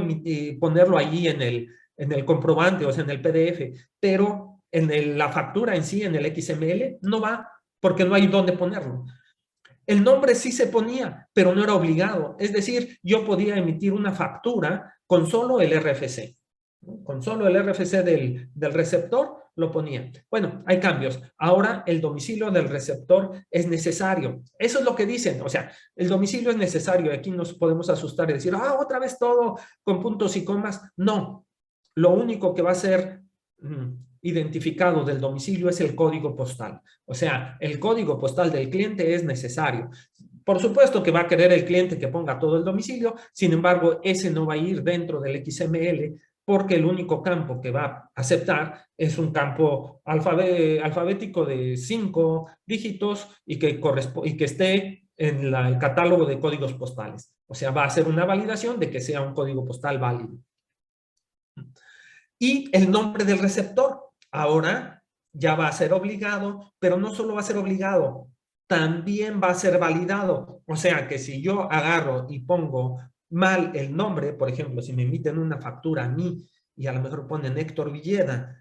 ponerlo ahí en el comprobante, o sea, en el PDF, pero en la factura en sí, en el XML, no va porque no hay dónde ponerlo. El nombre sí se ponía, pero no era obligado. Es decir, yo podía emitir una factura con solo el RFC. Con solo el RFC del receptor lo ponía. Bueno, hay cambios. Ahora el domicilio del receptor es necesario. Eso es lo que dicen. O sea, el domicilio es necesario. Aquí nos podemos asustar y decir, otra vez todo con puntos y comas. No. Lo único que va a ser identificado del domicilio es el código postal. O sea, el código postal del cliente es necesario. Por supuesto que va a querer el cliente que ponga todo el domicilio, sin embargo, ese no va a ir dentro del XML porque el único campo que va a aceptar es un campo alfabético de 5 dígitos y que esté en el catálogo de códigos postales. O sea, va a ser una validación de que sea un código postal válido. Y el nombre del receptor. Ahora ya va a ser obligado, pero no solo va a ser obligado, también va a ser validado. O sea que si yo agarro y pongo mal el nombre, por ejemplo, si me emiten una factura a mí y a lo mejor ponen Héctor Villeda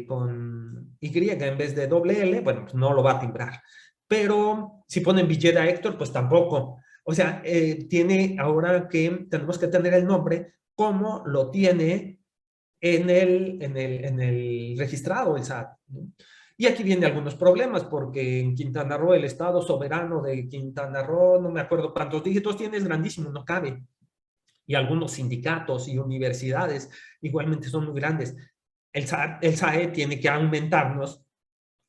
con Y en vez de doble L, bueno, pues no lo va a timbrar. Pero si ponen Villeda Héctor, pues tampoco. O sea, ahora que tenemos que tener el nombre como lo tiene en el registrado del SAT, ¿no? Y aquí vienen algunos problemas, porque en Quintana Roo, el Estado soberano de Quintana Roo, no me acuerdo cuántos dígitos tiene, es grandísimo, no cabe. Y algunos sindicatos y universidades igualmente son muy grandes. El SAE tiene que aumentarnos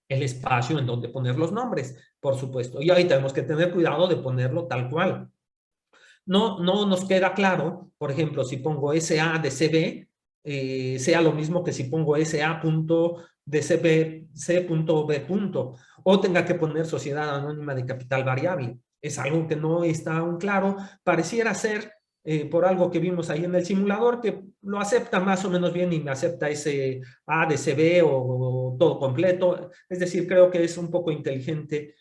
el espacio en donde poner los nombres, por supuesto. Y ahí tenemos que tener cuidado de ponerlo tal cual. No nos queda claro, por ejemplo, si pongo SA de CB, sea lo mismo que si pongo SA punto de CB, o tenga que poner sociedad anónima de capital variable. Es algo que no está aún claro. Pareciera ser, por algo que vimos ahí en el simulador, que lo acepta más o menos bien y me acepta ese A de CB o todo completo. Es decir, creo que es un poco inteligente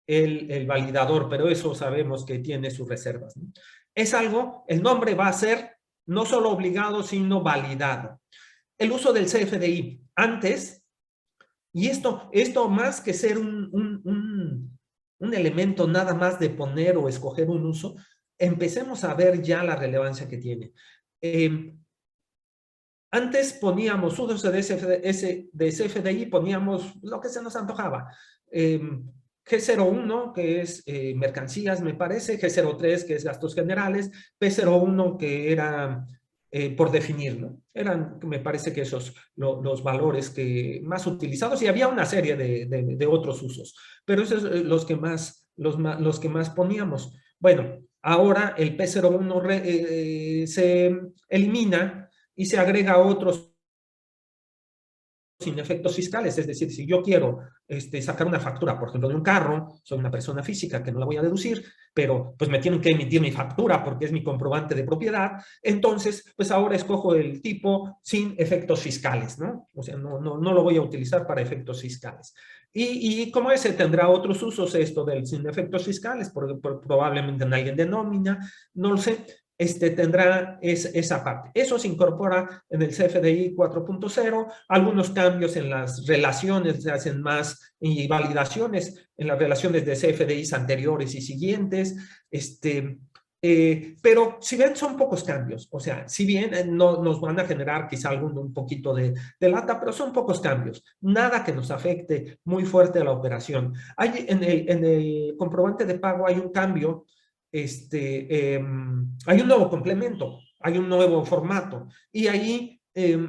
el validador, pero eso sabemos que tiene sus reservas, ¿no? Es algo, el nombre va a ser no solo obligado, sino validado. El uso del CFDI. Antes, y esto más que ser un elemento nada más de poner o escoger un uso, empecemos a ver ya la relevancia que tiene. Antes poníamos usos de CFDI, poníamos lo que se nos antojaba. G01, que es mercancías, me parece, G03, que es gastos generales, P01, que era por definirlo. Eran, me parece que esos los valores que más utilizados, y había una serie de otros usos, pero esos son los que más poníamos. Bueno, ahora el P01 se elimina y se agrega otros sin efectos fiscales. Es decir, si yo quiero sacar una factura, por ejemplo, de un carro, soy una persona física que no la voy a deducir, pero pues me tienen que emitir mi factura porque es mi comprobante de propiedad, entonces pues ahora escojo el tipo sin efectos fiscales, ¿no? O sea, no lo voy a utilizar para efectos fiscales. Y como ese tendrá otros usos esto del sin efectos fiscales, probablemente en alguien de nómina, no lo sé, tendrá esa parte. Eso se incorpora en el CFDI 4.0, algunos cambios en las relaciones se hacen más y validaciones en las relaciones de CFDIs anteriores y siguientes, pero si bien son pocos cambios, o sea, si bien no nos van a generar quizá un poquito de lata, pero son pocos cambios, nada que nos afecte muy fuerte a la operación. En el comprobante de pago hay un cambio, hay un nuevo complemento, hay un nuevo formato, y ahí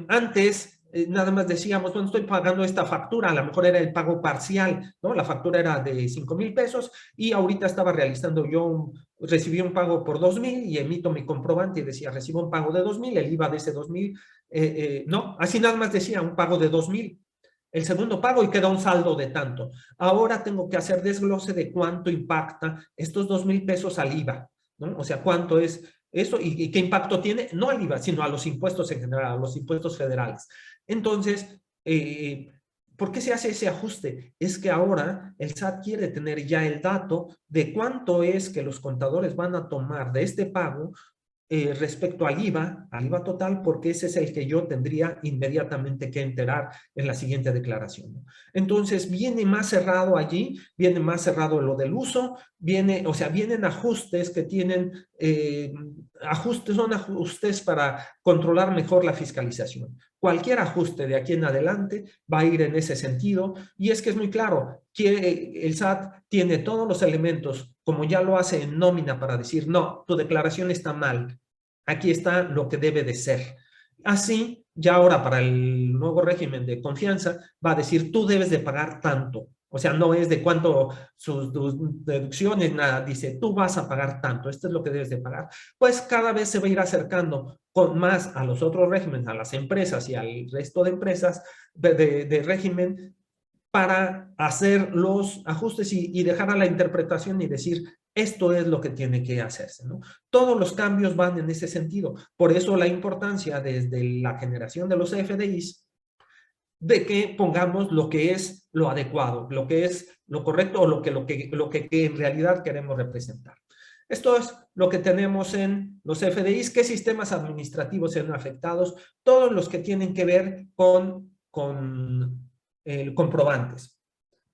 antes nada más decíamos, bueno, estoy pagando esta factura, a lo mejor era el pago parcial, ¿no? La factura era de 5,000 pesos y ahorita estaba realizando recibí un pago por 2,000 y emito mi comprobante y decía, recibo un pago de 2,000, el IVA de ese 2,000, no, así nada más decía un pago de 2,000. El segundo pago y queda un saldo de tanto. Ahora tengo que hacer desglose de cuánto impacta estos 2,000 pesos al IVA, ¿no? O sea, cuánto es eso y qué impacto tiene, no al IVA, sino a los impuestos en general, a los impuestos federales. Entonces, ¿por qué se hace ese ajuste? Es que ahora el SAT quiere tener ya el dato de cuánto es que los contadores van a tomar de este pago respecto al IVA total, porque ese es el que yo tendría inmediatamente que enterar en la siguiente declaración, ¿no? Entonces, viene más cerrado allí, viene más cerrado lo del uso, o sea, vienen ajustes que tienen, son ajustes para controlar mejor la fiscalización. Cualquier ajuste de aquí en adelante va a ir en ese sentido, y es que es muy claro que el SAT tiene todos los elementos, como ya lo hace en nómina, para decir, no, tu declaración está mal, aquí está lo que debe de ser. Así, ya ahora para el nuevo régimen de confianza, va a decir, tú debes de pagar tanto. O sea, no es de cuánto sus deducciones, nada, dice, tú vas a pagar tanto, esto es lo que debes de pagar. Pues cada vez se va a ir acercando con más a los otros regímenes, a las empresas y al resto de empresas de régimen, para hacer los ajustes y dejar a la interpretación y decir, esto es lo que tiene que hacerse, ¿no? Todos los cambios van en ese sentido. Por eso la importancia desde la generación de los FDIs de que pongamos lo que es lo adecuado, lo que es lo correcto o lo que en realidad queremos representar. Esto es lo que tenemos en los FDIs. ¿Qué sistemas administrativos se han afectados? Todos los que tienen que ver con comprobantes.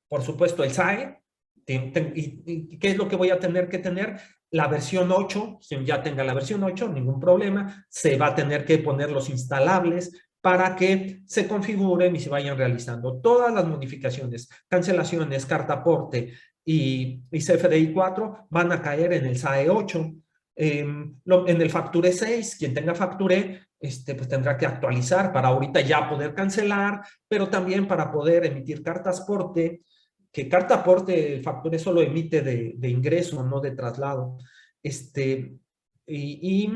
Por supuesto, el SAE. ¿Y qué es lo que voy a tener que tener? La versión 8, si ya tenga la versión 8, ningún problema. Se va a tener que poner los instalables para que se configuren y se vayan realizando. Todas las modificaciones, cancelaciones, carta aporte y CFDI 4 van a caer en el SAE 8. En el Facture 6, quien tenga Facture, pues tendrá que actualizar para ahorita ya poder cancelar, pero también para poder emitir cartas aporte, que carta aporte el Facture solo emite de ingreso, no de traslado. Y,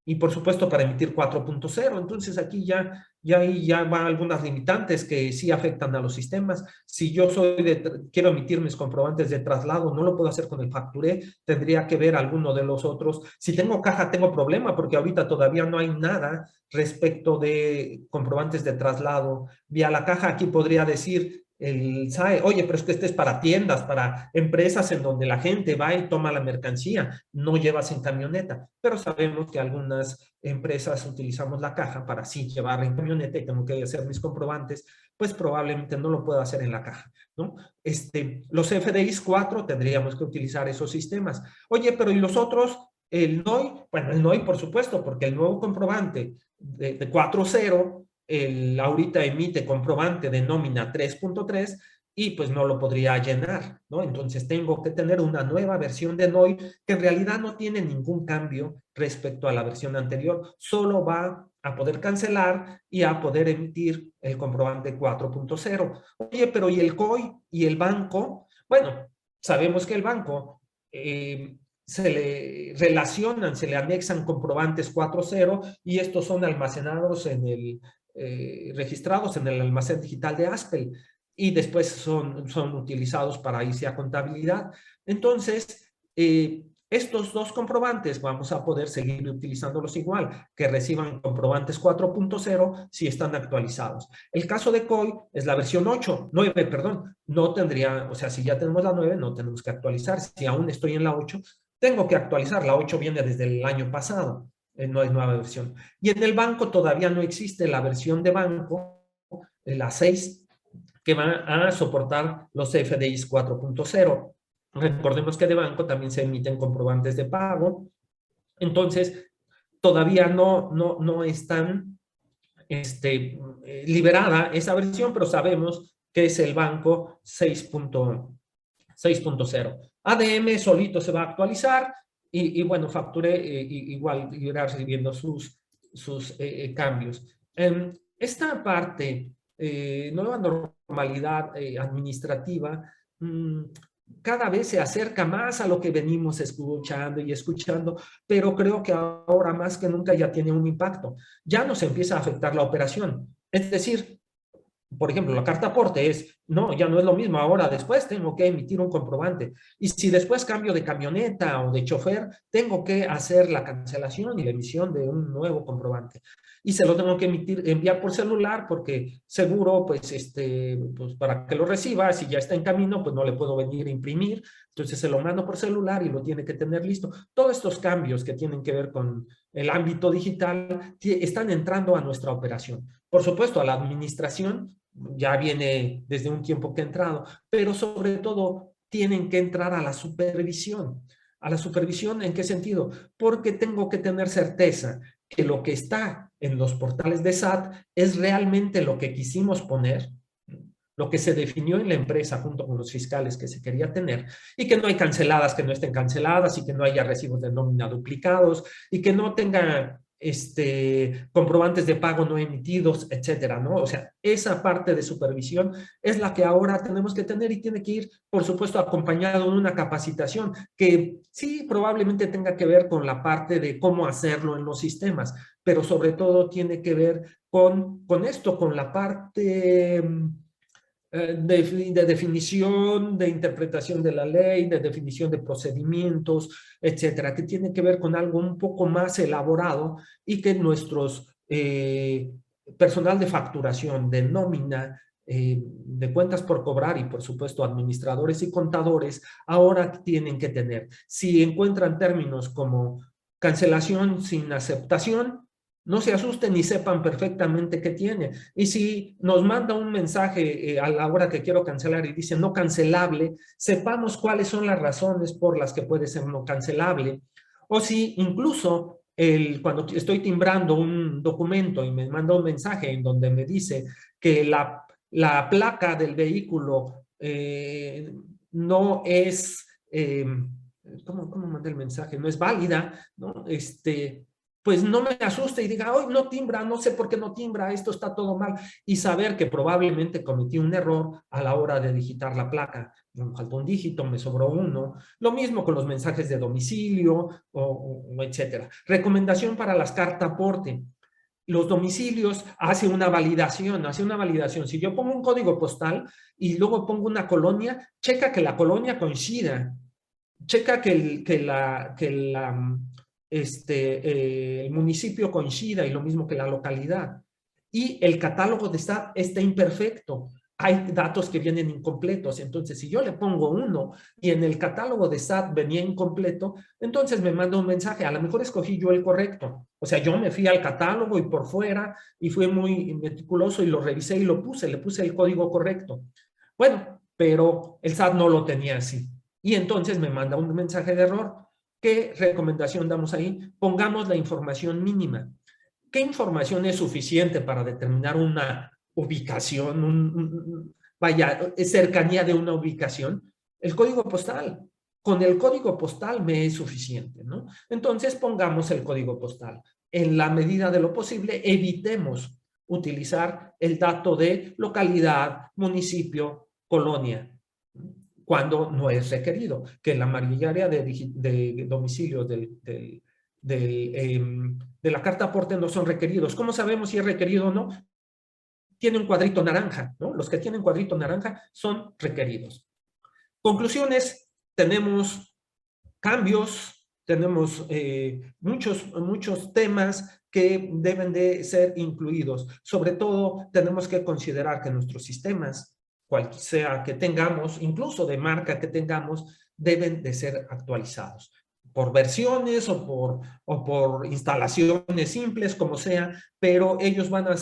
y por supuesto para emitir 4.0. Entonces aquí ya van algunas limitantes que sí afectan a los sistemas. Si yo quiero emitir mis comprobantes de traslado, no lo puedo hacer con el Facture, tendría que ver alguno de los otros. Si tengo caja, tengo problema porque ahorita todavía no hay nada respecto de comprobantes de traslado. Vía la caja aquí podría decir el SAE, oye, pero es que este es para tiendas, para empresas en donde la gente va y toma la mercancía, no llevas en camioneta, pero sabemos que algunas empresas utilizamos la caja para sí llevarla en camioneta y tengo que hacer mis comprobantes, pues probablemente no lo puedo hacer en la caja, ¿no? Los FDIs 4 tendríamos que utilizar esos sistemas. Oye, pero ¿y los otros? El NOI, bueno, el NOI por supuesto, porque el nuevo comprobante de 4.0 ahorita emite comprobante de nómina 3.3 y pues no lo podría llenar, ¿no? Entonces tengo que tener una nueva versión de NOI que en realidad no tiene ningún cambio respecto a la versión anterior, solo va a poder cancelar y a poder emitir el comprobante 4.0. Oye, pero ¿y el COI y el banco? Bueno, sabemos que el banco se le relacionan, se le anexan comprobantes 4.0 y estos son almacenados registrados en el almacén digital de Aspel y después son utilizados para irse a contabilidad. Entonces, estos dos comprobantes vamos a poder seguir utilizándolos igual, que reciban comprobantes 4.0 si están actualizados. El caso de COI es la versión 8, 9, perdón, no tendría, o sea, si ya tenemos la 9, no tenemos que actualizar. Si aún estoy en la 8, tengo que actualizar. La 8 viene desde el año pasado, no es nueva versión. Y en el banco todavía no existe la versión de banco, la 6, que va a soportar los FDIs 4.0. Recordemos que de banco también se emiten comprobantes de pago. Entonces, todavía no están liberada esa versión, pero sabemos que es el banco 6.0. ADM solito se va a actualizar y bueno, Facture igual irá recibiendo sus cambios. Esta parte, nueva normalidad administrativa, cada vez se acerca más a lo que venimos escuchando, pero creo que ahora más que nunca ya tiene un impacto. Ya nos empieza a afectar la operación. Es decir, por ejemplo, la carta aporte no, ya no es lo mismo. Ahora, después tengo que emitir un comprobante. Y si después cambio de camioneta o de chofer, tengo que hacer la cancelación y la emisión de un nuevo comprobante. Y se lo tengo que enviar por celular porque seguro, pues, pues para que lo reciba, si ya está en camino, pues no le puedo venir a imprimir. Entonces se lo mando por celular y lo tiene que tener listo. Todos estos cambios que tienen que ver con el ámbito digital están entrando a nuestra operación. Por supuesto, a la administración ya viene desde un tiempo que ha entrado, pero sobre todo tienen que entrar a la supervisión. ¿A la supervisión en qué sentido? Porque tengo que tener certeza que lo que está en los portales de SAT es realmente lo que quisimos poner, lo que se definió en la empresa junto con los fiscales que se quería tener, y que no hay canceladas que no estén canceladas, y que no haya recibos de nómina duplicados, y que no tenga comprobantes de pago no emitidos, etcétera, ¿no? O sea, esa parte de supervisión es la que ahora tenemos que tener y tiene que ir, por supuesto, acompañado de una capacitación que sí probablemente tenga que ver con la parte de cómo hacerlo en los sistemas, pero sobre todo tiene que ver con esto, con la parte de definición, de interpretación de la ley, de definición de procedimientos, etcétera, que tiene que ver con algo un poco más elaborado y que nuestros personal de facturación, de nómina, de cuentas por cobrar y por supuesto administradores y contadores ahora tienen que tener. Si encuentran términos como cancelación sin aceptación, no se asusten y sepan perfectamente qué tiene. Y si nos manda un mensaje a la hora que quiero cancelar y dice no cancelable, sepamos cuáles son las razones por las que puede ser no cancelable. O si incluso cuando estoy timbrando un documento y me manda un mensaje en donde me dice que la placa del vehículo no es, ¿cómo mandé el mensaje? No es válida, ¿no? Pues no me asuste y diga, hoy no timbra, no sé por qué no timbra, esto está todo mal, y saber que probablemente cometí un error a la hora de digitar la placa. Me faltó un dígito, me sobró uno. Lo mismo con los mensajes de domicilio, o etcétera. Recomendación para las cartas aporte. Los domicilios hace una validación. Si yo pongo un código postal y luego pongo una colonia, checa que la colonia coincida, checa que el municipio coincida y lo mismo que la localidad. Y el catálogo de SAT está imperfecto. Hay datos que vienen incompletos. Entonces, si yo le pongo uno y en el catálogo de SAT venía incompleto, entonces me manda un mensaje. A lo mejor escogí yo el correcto. O sea, yo me fui al catálogo y por fuera y fui muy meticuloso y lo revisé y le puse el código correcto. Bueno, pero el SAT no lo tenía así. Y entonces me manda un mensaje de error. ¿Qué recomendación damos ahí? Pongamos la información mínima. ¿Qué información es suficiente para determinar una ubicación, vaya, cercanía de una ubicación? El código postal. Con el código postal me es suficiente, ¿no? Entonces pongamos el código postal. En la medida de lo posible, evitemos utilizar el dato de localidad, municipio, colonia, cuando no es requerido, que la mayoría de domicilios de la carta aporte no son requeridos. ¿Cómo sabemos si es requerido o no? Tiene un cuadrito naranja, ¿no? Los que tienen cuadrito naranja son requeridos. Conclusiones, tenemos cambios, tenemos muchos temas que deben de ser incluidos. Sobre todo, tenemos que considerar que nuestros sistemas, cual sea que tengamos, incluso de marca que tengamos, deben de ser actualizados por versiones o por instalaciones simples, como sea, pero ellos van a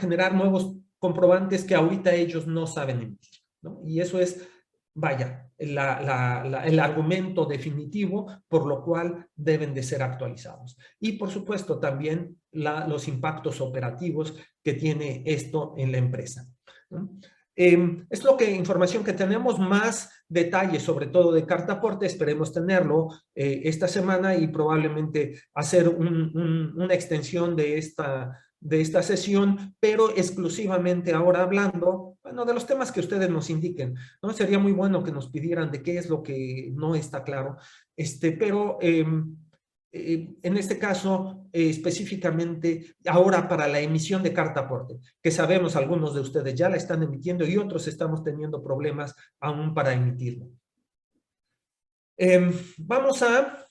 generar nuevos comprobantes que ahorita ellos no saben emitir, ¿no? Y eso es, vaya, el argumento definitivo por lo cual deben de ser actualizados. Y por supuesto también los impactos operativos que tiene esto en la empresa, ¿no? Es información que tenemos. Más detalles, sobre todo de carta aporte, esperemos tenerlo esta semana y probablemente hacer una extensión de esta sesión, pero exclusivamente ahora hablando, bueno, de los temas que ustedes nos indiquen, ¿no? Sería muy bueno que nos pidieran de qué es lo que no está claro, pero en este caso, específicamente ahora para la emisión de carta aporte, que sabemos algunos de ustedes ya la están emitiendo y otros estamos teniendo problemas aún para emitirlo. Vamos a